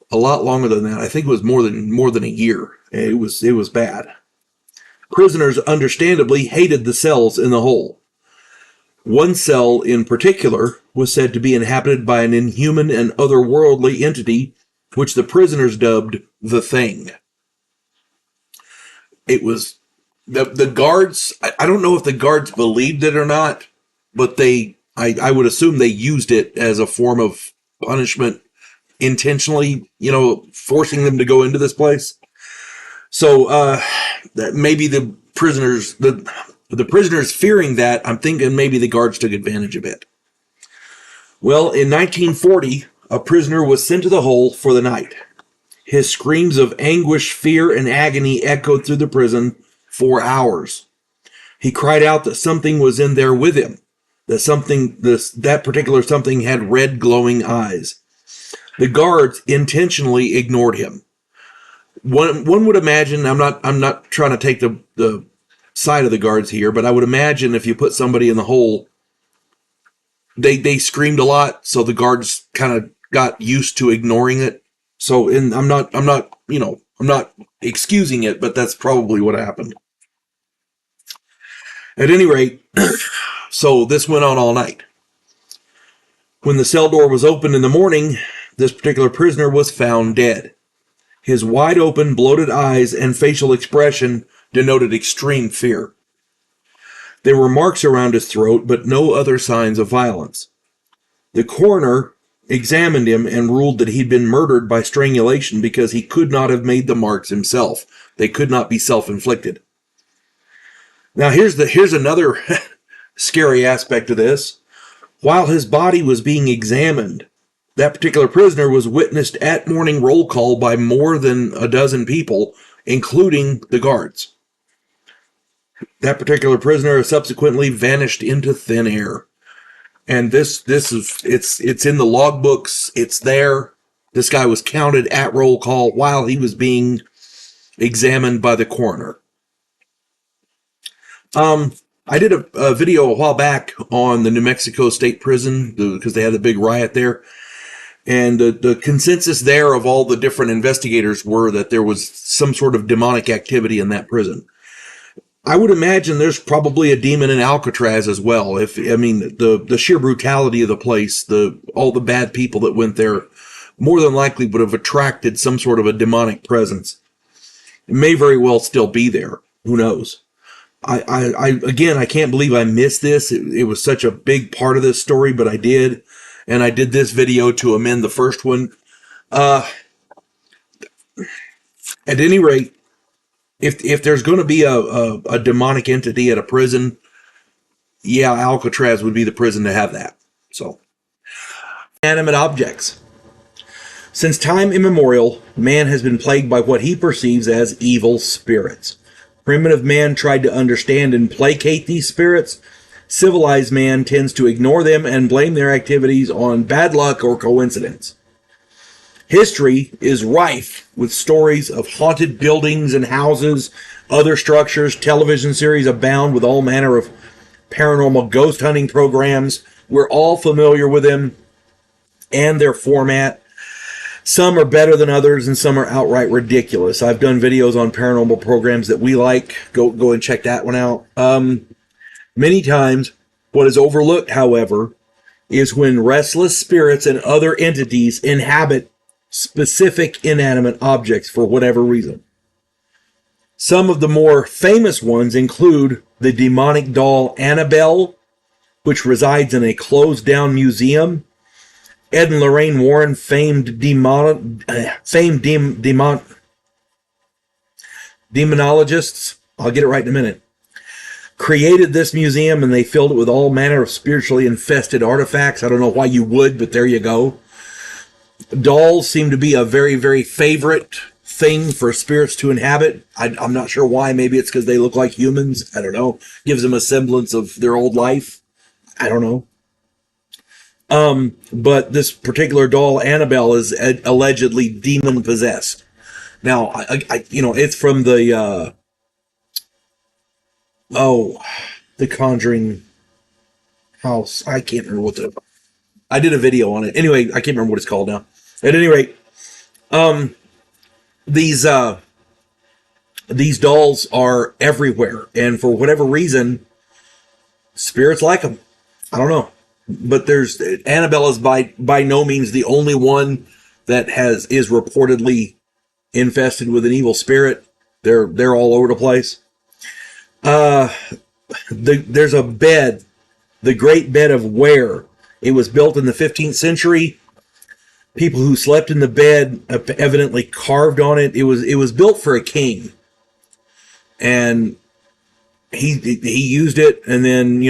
a lot longer than that. I think it was more than a year. It was bad. Prisoners understandably hated the cells in the Hole. One cell in particular was said to be inhabited by an inhuman and otherworldly entity, which the prisoners dubbed the Thing. It was the guards. I don't know if the guards believed it or not, but I would assume they used it as a form of punishment intentionally, forcing them to go into this place. So maybe the prisoners fearing that, I'm thinking maybe the guards took advantage of it. Well, in 1940, a prisoner was sent to the Hole for the night. His screams of anguish, fear, and agony echoed through the prison for hours. He cried out that something was in there with him, that particular something had red glowing eyes. The guards intentionally ignored him. One would imagine, I'm not trying to take the side of the guards here, but I would imagine if you put somebody in the Hole, they screamed a lot, so the guards kind of got used to ignoring it. So I'm not excusing it, but that's probably what happened. At any rate, so this went on all night. When the cell door was opened in the morning, this particular prisoner was found dead. His wide open, bloated eyes and facial expression denoted extreme fear. There were marks around his throat, but no other signs of violence. The coroner examined him and ruled that he'd been murdered by strangulation because he could not have made the marks himself. They could not be self-inflicted. Now here's another scary aspect of this. While his body was being examined, that particular prisoner was witnessed at morning roll call by more than a dozen people, including the guards. That particular prisoner has subsequently vanished into thin air. And this is it's in the logbooks. It's there. This guy was counted at roll call while he was being examined by the coroner. I did a video a while back on the New Mexico State Prison because they had a big riot there. And the consensus there of all the different investigators were that there was some sort of demonic activity in that prison. I would imagine there's probably a demon in Alcatraz as well. The sheer brutality of the place, all the bad people that went there, more than likely would have attracted some sort of a demonic presence. It may very well still be there. Who knows? I can't believe I missed this. It was such a big part of this story, but I did. And I did this video to amend the first one. At any rate, if there's going to be a demonic entity at a prison, yeah, Alcatraz would be the prison to have that. So, inanimate objects. Since time immemorial, man has been plagued by what he perceives as evil spirits. Primitive man tried to understand and placate these spirits. Civilized man tends to ignore them and blame their activities on bad luck or coincidence. History is rife with stories of haunted buildings and houses, other structures. Television series abound with all manner of paranormal ghost hunting programs. We're all familiar with them and their format. Some are better than others, and some are outright ridiculous. I've done videos on paranormal programs that we like. Go and check that one out. Many times, what is overlooked, however, is when restless spirits and other entities inhabit specific inanimate objects for whatever reason. Some of the more famous ones include the demonic doll Annabelle, which resides in a closed-down museum. Ed and Lorraine Warren, famed demonologists, I'll get it right in a minute, created this museum, and they filled it with all manner of spiritually infested artifacts. I don't know why you would, but there you go. Dolls seem to be a very, very favorite thing for spirits to inhabit. I'm not sure why. Maybe it's because they look like humans. I don't know. Gives them a semblance of their old life. I don't know. But this particular doll, Annabelle, is allegedly demon possessed. Now, it's from the Conjuring house. I can't remember I did a video on it. Anyway, I can't remember what it's called now. At any rate, these dolls are everywhere, and for whatever reason, spirits like them. I don't know. But Annabelle is by no means the only one that is reportedly infested with an evil spirit. They're all over the place. There's a bed, the Great Bed of Ware. It was built in the 15th century. People who slept in the bed evidently carved on it. It was built for a king, and he used it, and then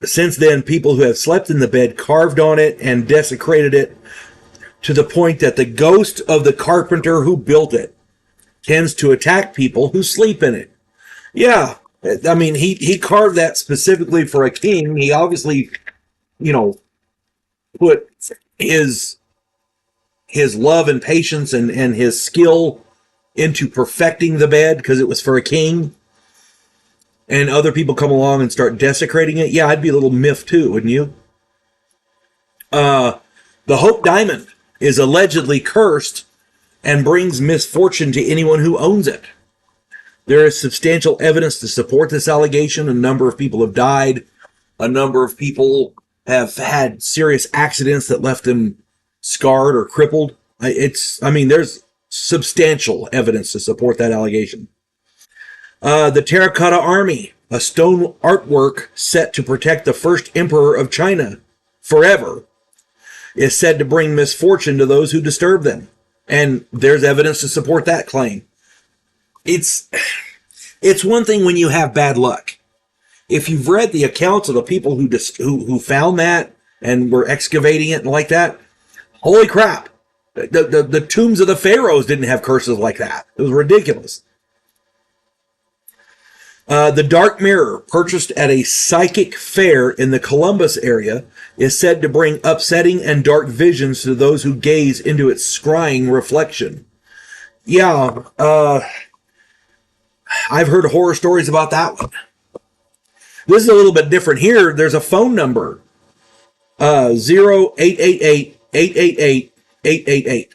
since then, people who have slept in the bed carved on it and desecrated it to the point that the ghost of the carpenter who built it tends to attack people who sleep in it. Yeah, I mean, he carved that specifically for a king. He obviously, put his love and patience and his skill into perfecting the bed because it was for a king. And other people come along and start desecrating it. Yeah, I'd be a little miffed too, wouldn't you? The Hope Diamond is allegedly cursed and brings misfortune to anyone who owns it. There is substantial evidence to support this allegation. A number of people have died. A number of people have had serious accidents that left them scarred or crippled. There's substantial evidence to support that allegation. The Terracotta Army, a stone artwork set to protect the first emperor of China forever, is said to bring misfortune to those who disturb them. And there's evidence to support that claim. It's one thing when you have bad luck. If you've read the accounts of the people who found that and were excavating it and like that, holy crap. The tombs of the pharaohs didn't have curses like that. It was ridiculous. The Dark Mirror, purchased at a psychic fair in the Columbus area, is said to bring upsetting and dark visions to those who gaze into its scrying reflection. Yeah, I've heard horror stories about that one. This is a little bit different here. There's a phone number, 0888-888-888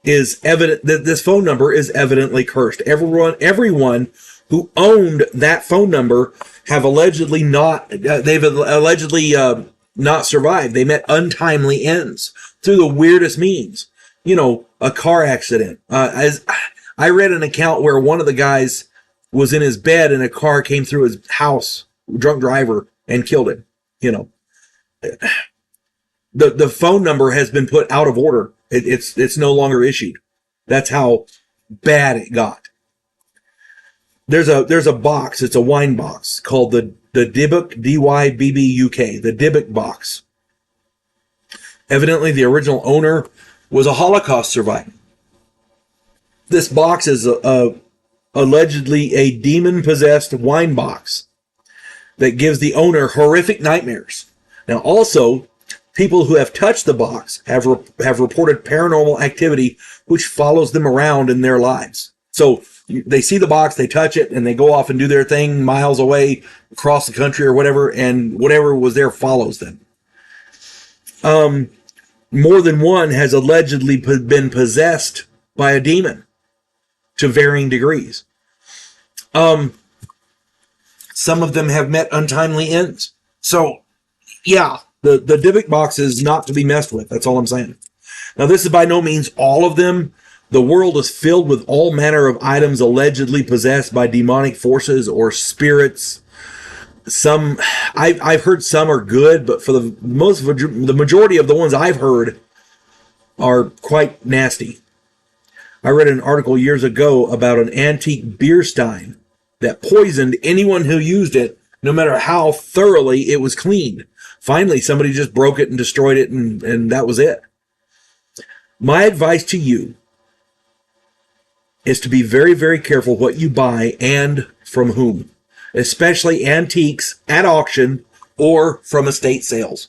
is evident that this phone number is evidently cursed. Everyone who owned that phone number have allegedly not, not survived. They met untimely ends through the weirdest means. You know, a car accident. As I read an account where one of the guys was in his bed and a car came through his house, drunk driver, and killed him. You know, the phone number has been put out of order. It's no longer issued. That's how bad it got. There's a box. It's a wine box called the Dybbuk, D-Y-B-B-U-K, the Dybbuk box. Evidently, the original owner was a Holocaust survivor. This box is allegedly a demon-possessed wine box that gives the owner horrific nightmares. Now, also, people who have touched the box have reported paranormal activity which follows them around in their lives. So they see the box, they touch it, and they go off and do their thing miles away, across the country or whatever, and whatever was there follows them. More than one has allegedly been possessed by a demon to varying degrees. Some of them have met untimely ends. So, yeah, the Dybbuk box is not to be messed with. That's all I'm saying. Now, this is by no means all of them. The world is filled with all manner of items allegedly possessed by demonic forces or spirits. Some, I've heard some are good, but for the majority of the ones I've heard are quite nasty. I read an article years ago about an antique beer stein that poisoned anyone who used it, no matter how thoroughly it was cleaned. Finally, somebody just broke it and destroyed it, and that was it. My advice to you is to be very, very careful what you buy and from whom, especially antiques at auction or from estate sales.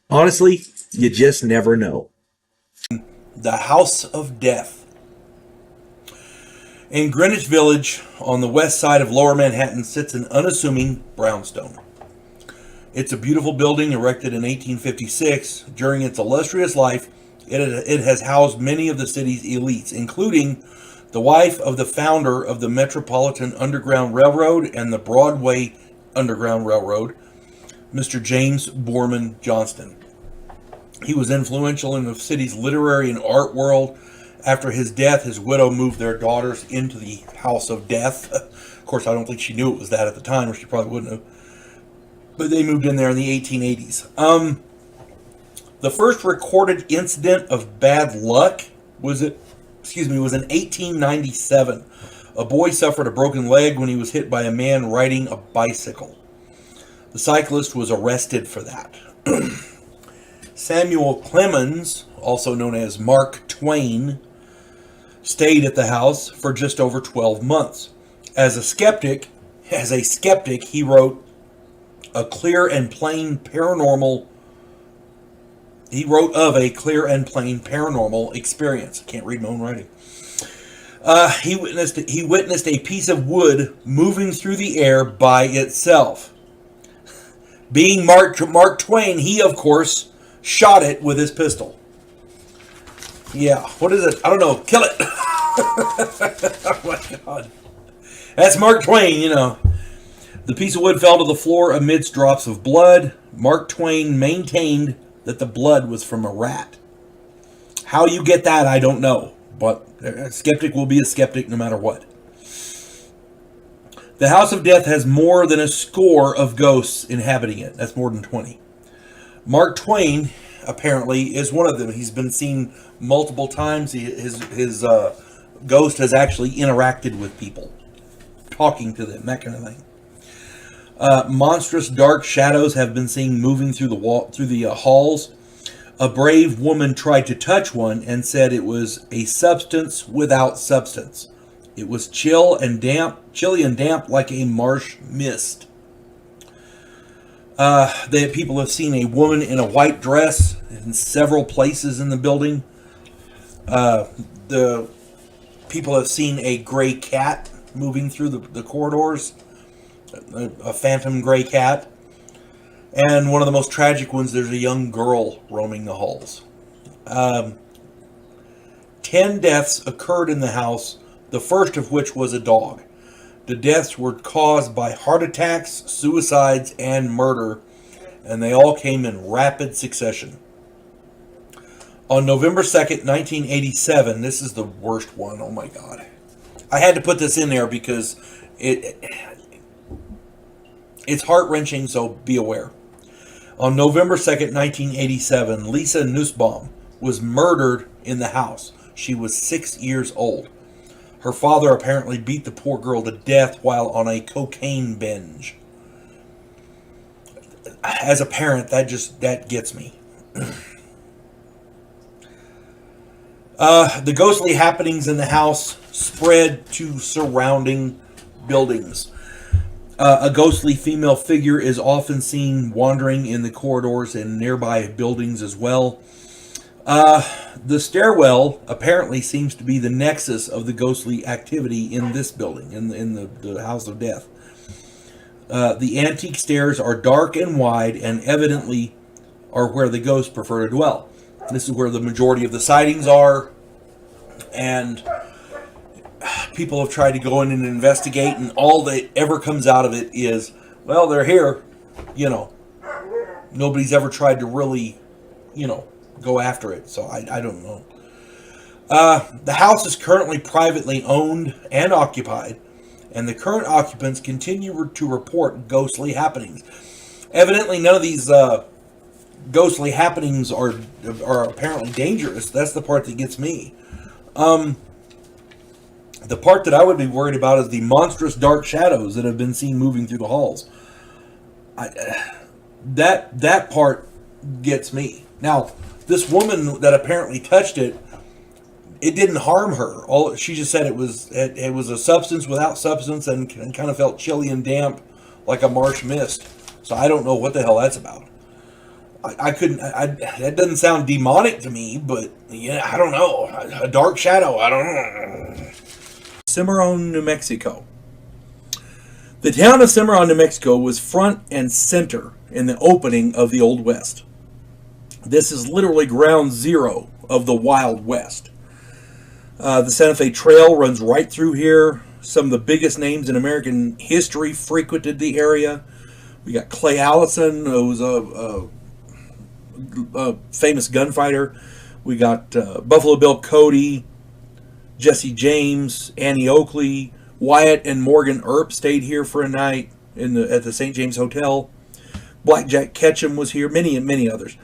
Honestly, you just never know. The House of Death. In Greenwich Village, on the west side of Lower Manhattan, sits an unassuming brownstone. It's a beautiful building erected in 1856. During its illustrious life, it has housed many of the city's elites, including the wife of the founder of the Metropolitan Underground Railroad and the Broadway Underground Railroad, Mr. James Borman Johnston. He was influential in the city's literary and art world. After his death, his widow moved their daughters into the House of Death. Of course, I don't think she knew it was that at the time, or she probably wouldn't have. But they moved in there in the 1880s. The first recorded incident of bad luck was in 1897. A boy suffered a broken leg when he was hit by a man riding a bicycle. The cyclist was arrested for that. Samuel Clemens, also known as Mark Twain, stayed at the house for just over 12 months. As a skeptic, he wrote of a clear and plain paranormal experience. I can't read my own writing. He witnessed a piece of wood moving through the air by itself. Being Mark Twain, he of course shot it with his pistol. Yeah, what is it? I don't know. Kill it. Oh my God. That's Mark Twain, you know. The piece of wood fell to the floor amidst drops of blood. Mark Twain maintained that the blood was from a rat. How you get that, I don't know. But a skeptic will be a skeptic no matter what. The House of Death has more than a score of ghosts inhabiting it. That's more than 20. Mark Twain, apparently, is one of them. He's been seen multiple times. His ghost has actually interacted with people, talking to them, that kind of thing. Monstrous dark shadows have been seen moving through the halls. A brave woman tried to touch one and said it was a substance without substance. It was chilly and damp like a marsh mist. People have seen a woman in a white dress in several places in the building. The people have seen a gray cat moving through the corridors, a phantom gray cat. And one of the most tragic ones, there's a young girl roaming the halls. 10 deaths occurred in the house, the first of which was a dog. The deaths were caused by heart attacks, suicides, and murder, and they all came in rapid succession. On November 2nd, 1987, this is the worst one, oh my God. I had to put this in there because it's heart-wrenching, so be aware. On November 2nd, 1987, Lisa Nussbaum was murdered in the house. She was 6 years old. Her father apparently beat the poor girl to death while on a cocaine binge. As a parent, that gets me. The ghostly happenings in the house spread to surrounding buildings. A ghostly female figure is often seen wandering in the corridors and nearby buildings as well. The stairwell apparently seems to be the nexus of the ghostly activity in this building, in the House of Death. The antique stairs are dark and wide and evidently are where the ghosts prefer to dwell. This is where the majority of the sightings are, and people have tried to go in and investigate, and all that ever comes out of it is, well, they're here, Nobody's ever tried to really, go after it, so I don't know. The house is currently privately owned and occupied, and the current occupants continue to report ghostly happenings. Evidently, none of these ghostly happenings are apparently dangerous. That's the part that gets me. The part that I would be worried about is the monstrous dark shadows that have been seen moving through the halls. That part gets me. Now, this woman that apparently touched it, it didn't harm her. She just said it was a substance without substance and kind of felt chilly and damp like a marsh mist. So I don't know what the hell that's about. That doesn't sound demonic to me, but yeah, I don't know. A dark shadow, I don't know. Cimarron, New Mexico. The town of Cimarron, New Mexico was front and center in the opening of the Old West. This is literally ground zero of the Wild West. The Santa Fe Trail runs right through here. Some of the biggest names in American history frequented the area. We got Clay Allison, who was a famous gunfighter. We got Buffalo Bill Cody, Jesse James, Annie Oakley, Wyatt and Morgan Earp stayed here for a night at the St. James Hotel. Blackjack Ketchum was here, many and many others.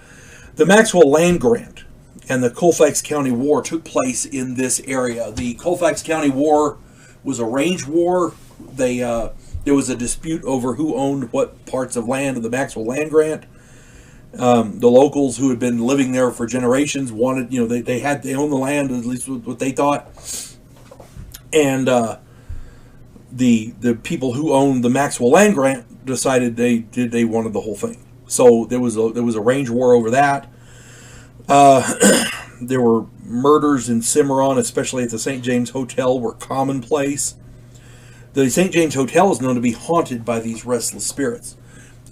The Maxwell Land Grant and the Colfax County War took place in this area. The Colfax County War was a range war. There was a dispute over who owned what parts of land of the Maxwell Land Grant. The locals who had been living there for generations wanted, they owned the land, at least what they thought. And the people who owned the Maxwell Land Grant decided they wanted the whole thing. So there was a range war over that. There were murders in Cimarron, especially at the St. James Hotel, were commonplace. The St. James Hotel is known to be haunted by these restless spirits.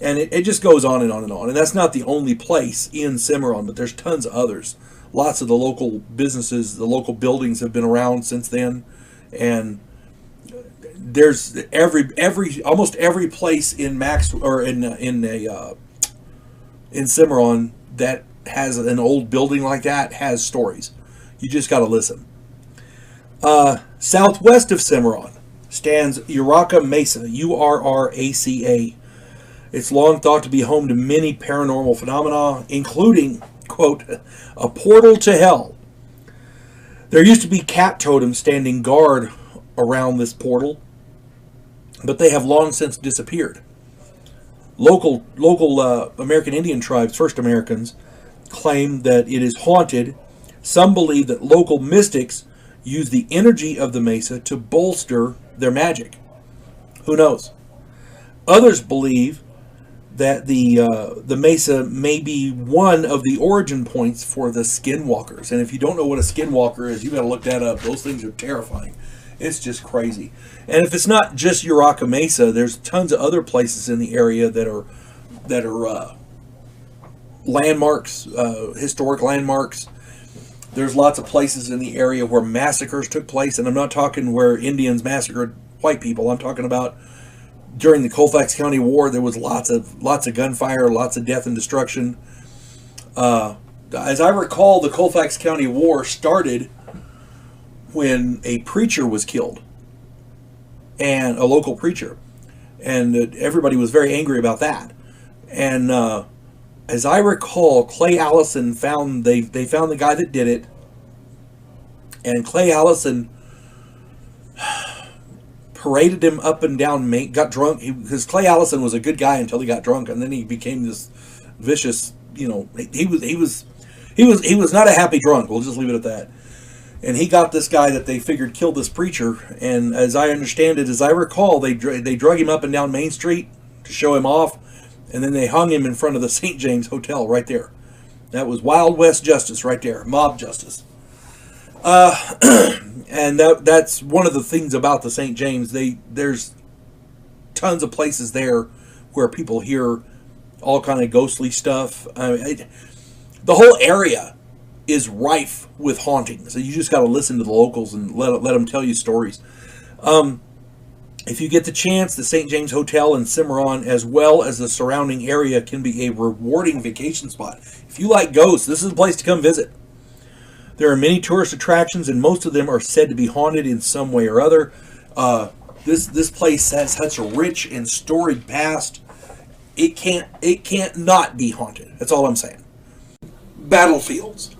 And it just goes on and on and on. And that's not the only place in Cimarron, but there's tons of others. Lots of the local businesses, the local buildings have been around since then. And there's almost every place in in Cimarron that has an old building like that has stories. You just got to listen. Southwest of Cimarron stands Urraca Mesa, Urraca. It's long thought to be home to many paranormal phenomena, including, quote, a portal to hell. There used to be cat totems standing guard around this portal, but they have long since disappeared. Local American Indian tribes, First Americans, claim that it is haunted. Some believe that local mystics use the energy of the mesa to bolster their magic. Who knows? Others believe that the mesa may be one of the origin points for the skinwalkers. And if you don't know what a skinwalker is, you got to look that up. Those things are terrifying. It's just crazy. And if it's not just Uraka Mesa, there's tons of other places in the area that are landmarks, historic landmarks. There's lots of places in the area where massacres took place, and I'm not talking where Indians massacred white people. I'm talking about during the Colfax County War. There was lots of gunfire, lots of death and destruction. As I recall, the Colfax County War started when a preacher was killed, and a local preacher, and everybody was very angry about that. And as I recall, Clay Allison found they found the guy that did it, and Clay Allison paraded him up and down Main, got drunk, because Clay Allison was a good guy until he got drunk, and then he became this vicious, he was not a happy drunk. We'll just leave it at that. And he got this guy that they figured killed this preacher, and as I understand it, as I recall, they drug him up and down Main Street to show him off, and then they hung him in front of the St. James Hotel right there. That was Wild West justice right there, mob justice. And that's one of the things about the St. James. There's tons of places there where people hear all kind of ghostly stuff. The whole area is rife with hauntings. So you just got to listen to the locals and let them tell you stories. If you get the chance, the St. James Hotel in Cimarron, as well as the surrounding area, can be a rewarding vacation spot. If you like ghosts, this is a place to come visit. There are many tourist attractions, and most of them are said to be haunted in some way or other. This place has such a rich and storied past. It can't not be haunted. That's all I'm saying. Battlefields.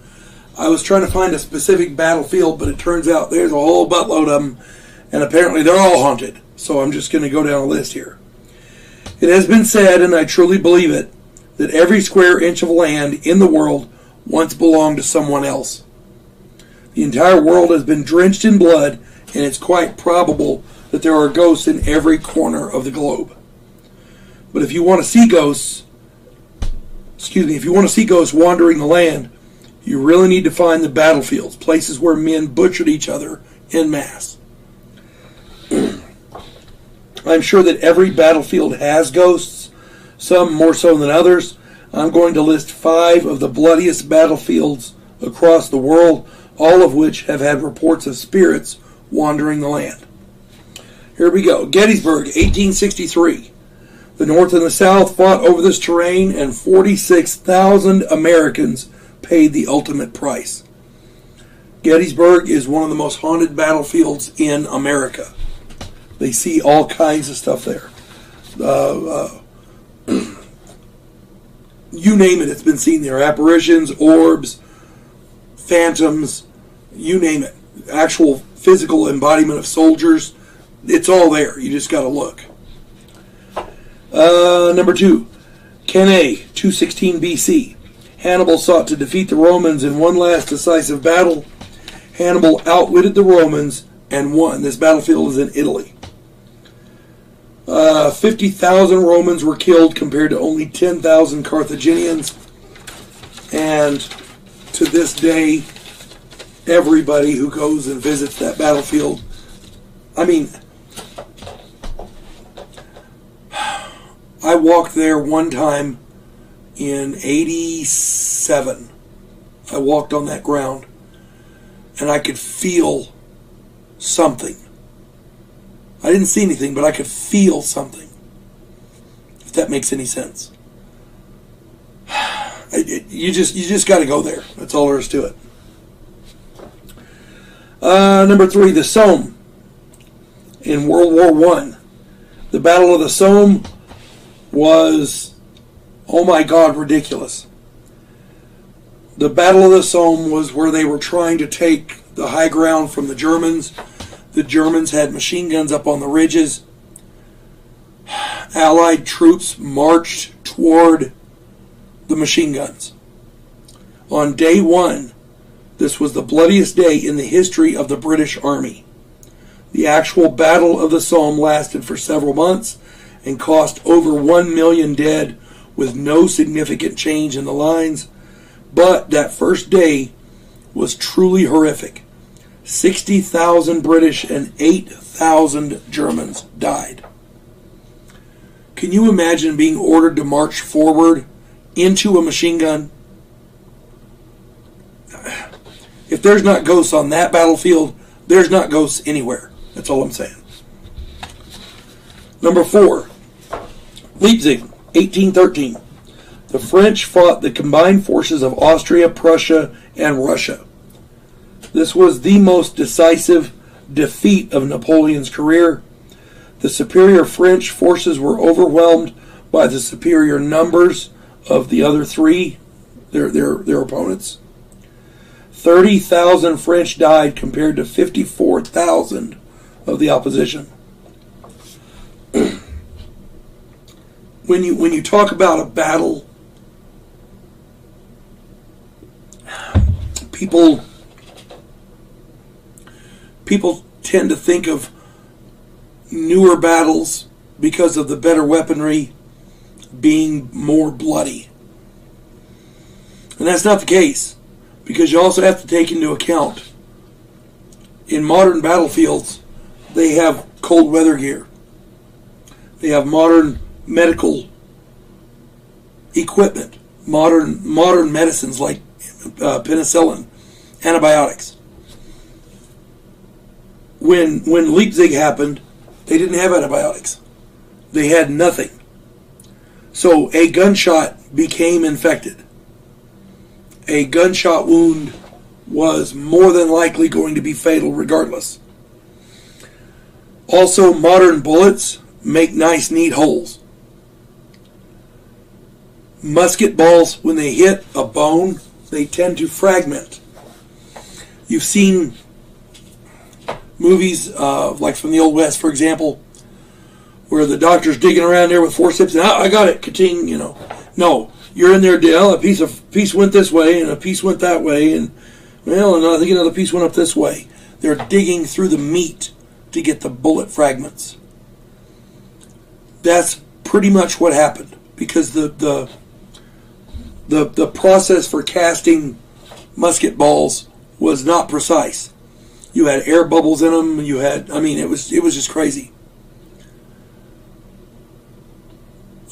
I was trying to find a specific battlefield, but it turns out there's a whole buttload of them, and apparently they're all haunted. So I'm just going to go down a list here. It has been said, and I truly believe it, that every square inch of land in the world once belonged to someone else. The entire world has been drenched in blood, and it's quite probable that there are ghosts in every corner of the globe. But if you want to see ghosts, wandering the land, you really need to find the battlefields, places where men butchered each other en masse. I'm sure that every battlefield has ghosts, some more so than others. I'm going to list 5 of the bloodiest battlefields across the world, all of which have had reports of spirits wandering the land. Here we go. Gettysburg, 1863. The North and the South fought over this terrain, and 46,000 Americans paid the ultimate price. Gettysburg is one of the most haunted battlefields in America. They see all kinds of stuff there. You name it, it's been seen there. Apparitions, orbs, phantoms, you name it. Actual physical embodiment of soldiers. It's all there. You just got to look. Number 2, Cannae, 216 BC. Hannibal sought to defeat the Romans in one last decisive battle. Hannibal outwitted the Romans and won. This battlefield is in Italy. 50,000 Romans were killed compared to only 10,000 Carthaginians. And to this day, everybody who goes and visits that battlefield, I walked there one time in 87. I walked on that ground, and I could feel something. I didn't see anything, but I could feel something. If that makes any sense. You just got to go there. That's all there is to it. Number 3, the Somme. In World War I, the Battle of the Somme was, oh my God, ridiculous. The Battle of the Somme was where they were trying to take the high ground from the Germans. The Germans had machine guns up on the ridges. Allied troops marched toward the machine guns. On day 1, This was the bloodiest day in the history of the British Army. The actual Battle of the Somme lasted for several months and cost over 1 million dead with no significant change in the lines. But that first day was truly horrific. 60,000 British and 8,000 Germans died. Can you imagine being ordered to march forward into a machine gun? If there's not ghosts on that battlefield, there's not ghosts anywhere. That's all I'm saying. Number 4, Leipzig, 1813. The French fought the combined forces of Austria, Prussia, and Russia. This was the most decisive defeat of Napoleon's career. The superior French forces were overwhelmed by the superior numbers of the other three, their opponents. 30,000 French died compared to 54,000 of the opposition. When you talk about a battle, people tend to think of newer battles because of the better weaponry being more bloody. And that's not the case, because you also have to take into account in modern battlefields they have cold weather gear. They have modern medical equipment, modern medicines like penicillin, antibiotics. When Leipzig happened, they didn't have antibiotics. They had nothing. So a gunshot became infected. A gunshot wound was more than likely going to be fatal regardless. Also, modern bullets make nice, neat holes. Musket balls, when they hit a bone, they tend to fragment. You've seen movies like from the Old West, for example, where the doctor's digging around there with forceps and I got it, ka-ting, you know. No, you're in there, Dale. A piece went this way and a piece went that way, and well, and I think another piece went up this way. They're digging through the meat to get the bullet fragments. That's pretty much what happened, because the process for casting musket balls was not precise. You had air bubbles in them. You had, it was just crazy.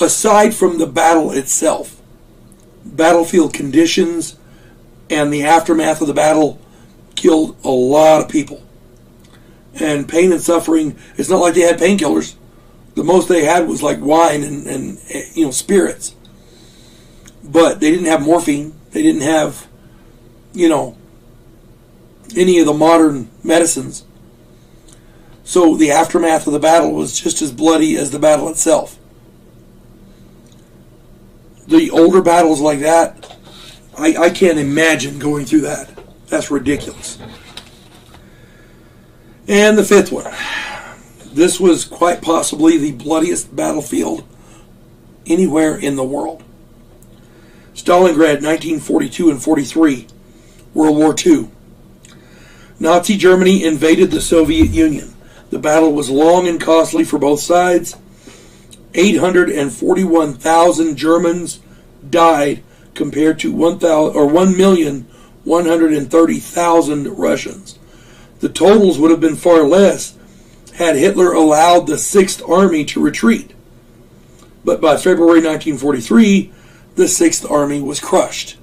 Aside from the battle itself, battlefield conditions and the aftermath of the battle killed a lot of people. And pain and suffering, it's not like they had painkillers. The most they had was like wine and spirits. But they didn't have morphine. They didn't have, any of the modern medicines. So the aftermath of the battle was just as bloody as the battle itself. The older battles like that, I can't imagine going through that. That's ridiculous. And the fifth one. This was quite possibly the bloodiest battlefield anywhere in the world. Stalingrad, 1942 and 43, World War II. Nazi Germany invaded the Soviet Union. The battle was long and costly for both sides. 841,000 Germans died compared to 1,130,000 Russians. The totals would have been far less had Hitler allowed the Sixth Army to retreat. But by February 1943, the Sixth Army was crushed.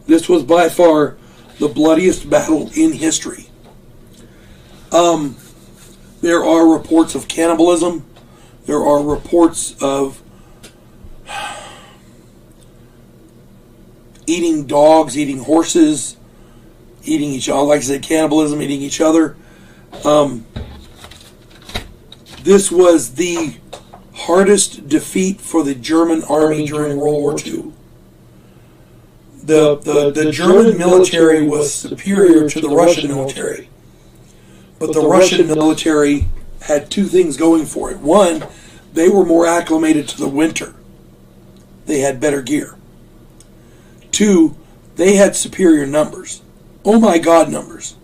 This was by far the bloodiest battle in history. There are reports of cannibalism. There are reports of eating dogs, eating horses, eating each other. Like I said, cannibalism, eating each other. This was the hardest defeat for the German army during World War II. The German military was superior to the Russian military. But the Russian military had two things going for it. One, they were more acclimated to the winter. They had better gear. Two, they had superior numbers. Oh my God, numbers.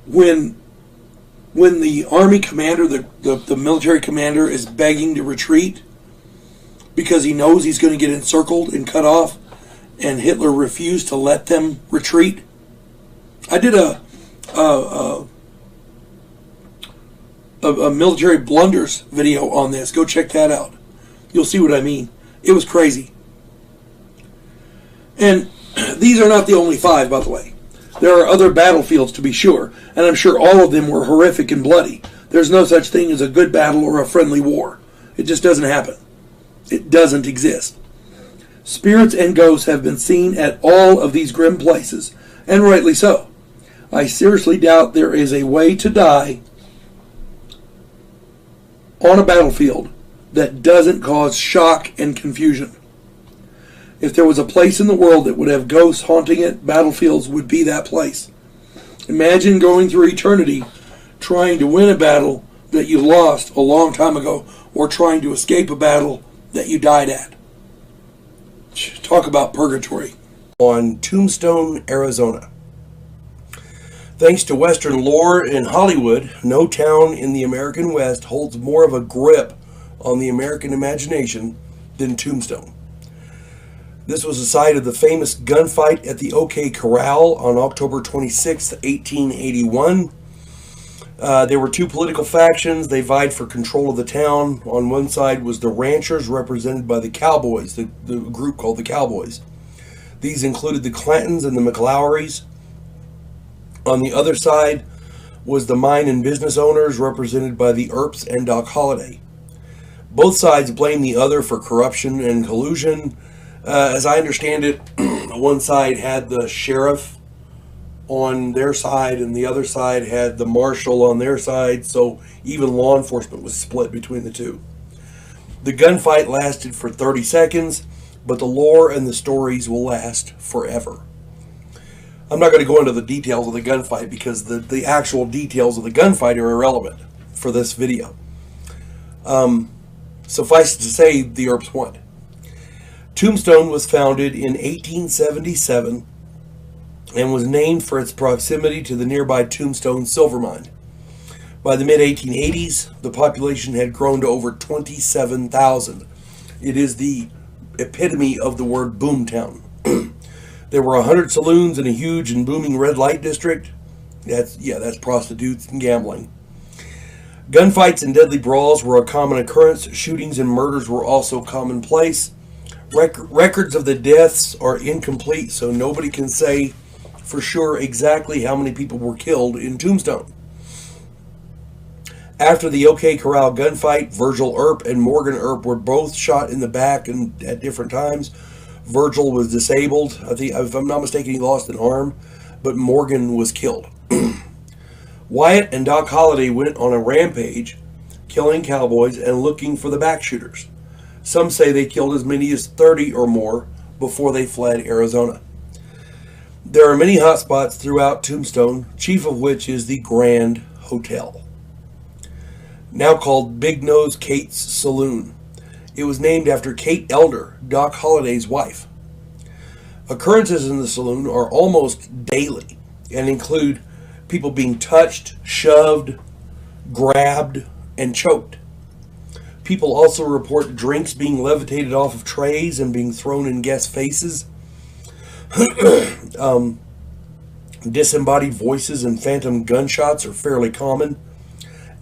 When the army commander, the military commander, is begging to retreat because he knows he's going to get encircled and cut off, and Hitler refused to let them retreat. I did a military blunders video on this. Go check that out. You'll see what I mean. It was crazy. And these are not the only 5, by the way. There are other battlefields, to be sure, and I'm sure all of them were horrific and bloody. There's no such thing as a good battle or a friendly war. It just doesn't happen. It doesn't exist. Spirits and ghosts have been seen at all of these grim places, and rightly so. I seriously doubt there is a way to die on a battlefield that doesn't cause shock and confusion. If there was a place in the world that would have ghosts haunting it, battlefields would be that place. Imagine going through eternity trying to win a battle that you lost a long time ago, or trying to escape a battle that you died at. Talk about purgatory. On Tombstone, Arizona. Thanks to Western lore and Hollywood, no town in the American West holds more of a grip on the American imagination than Tombstone. This was the site of the famous gunfight at the OK Corral on October 26, 1881. There were 2 political factions. They vied for control of the town. On one side was the ranchers, represented by the Cowboys, the group called the Cowboys. These included the Clantons and the McLauries. On the other side was the mine and business owners, represented by the Earps and Doc Holliday. Both sides blamed the other for corruption and collusion. As I understand it, one side had the sheriff on their side and the other side had the marshal on their side, so even law enforcement was split between the two. The gunfight lasted for 30 seconds, but the lore and the stories will last forever. I'm not going to go into the details of the gunfight because the actual details of the gunfight are irrelevant for this video. Suffice it to say, the Earps won. Tombstone was founded in 1877 and was named for its proximity to the nearby Tombstone silver mine. By the mid-1880s, the population had grown to over 27,000. It is the epitome of the word boomtown. There were 100 saloons in a huge and booming red light district. That's prostitutes and gambling. Gunfights and deadly brawls were a common occurrence. Shootings and murders were also commonplace. Records of the deaths are incomplete, so nobody can say for sure exactly how many people were killed in Tombstone. After the OK Corral gunfight, Virgil Earp and Morgan Earp were both shot in the back and at different times. Virgil was disabled. I think, if I'm not mistaken, he lost an arm, but Morgan was killed. Wyatt and Doc Holliday went on a rampage, killing cowboys and looking for the back shooters. Some say they killed as many as 30 or more before they fled Arizona. There are many hotspots throughout Tombstone, chief of which is the Grand Hotel, now called Big Nose Kate's Saloon. It was named after Kate Elder, Doc Holliday's wife. Occurrences in the saloon are almost daily and include people being touched, shoved, grabbed, and choked. People also report drinks being levitated off of trays and being thrown in guest faces. Disembodied voices and phantom gunshots are fairly common.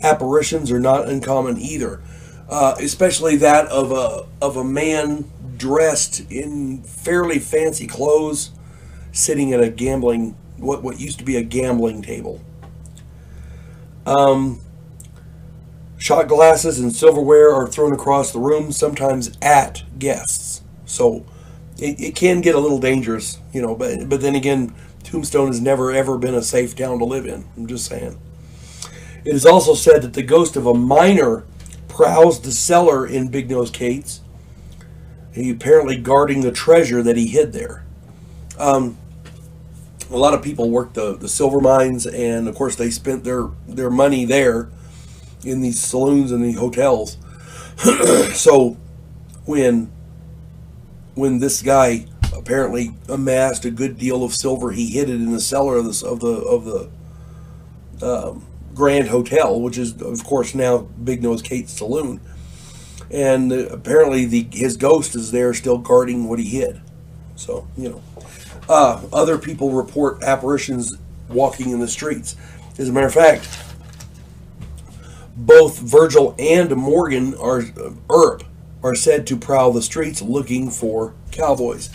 Apparitions are not uncommon either, especially that of a man dressed in fairly fancy clothes, sitting at a gambling, what used to be a gambling table. Shot glasses and silverware are thrown across the room, sometimes at guests. So it can get a little dangerous, but then again, Tombstone has never ever been a safe town to live in. I'm just saying. It is also said that the ghost of a miner prowls the cellar in Big Nose Kate's, he apparently guarding the treasure that he hid there. A lot of people work the silver mines, and of course they spent their money there in these saloons and the hotels. So when this guy apparently amassed a good deal of silver. He hid it in the cellar of the Grand Hotel, which is of course now Big Nose Kate's saloon, and apparently his ghost is there still guarding what he hid. So other people report apparitions walking in the streets. As a matter of fact, both Virgil and Morgan Earp are said to prowl the streets looking for cowboys.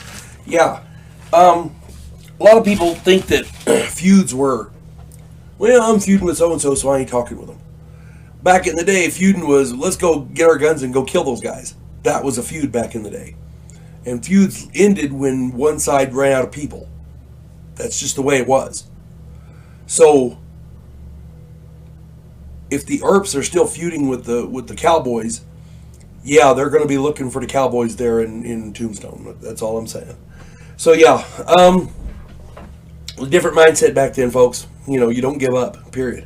Yeah. A lot of people think that feuds were, well, I'm feuding with so-and-so, so I ain't talking with them. Back in the day, feuding was, let's go get our guns and go kill those guys. That was a feud back in the day. And feuds ended when one side ran out of people. That's just the way it was. So, if the Earps are still feuding with the Cowboys, yeah, they're going to be looking for the Cowboys there in Tombstone. That's all I'm saying. So yeah, different mindset back then, folks. You don't give up. Period.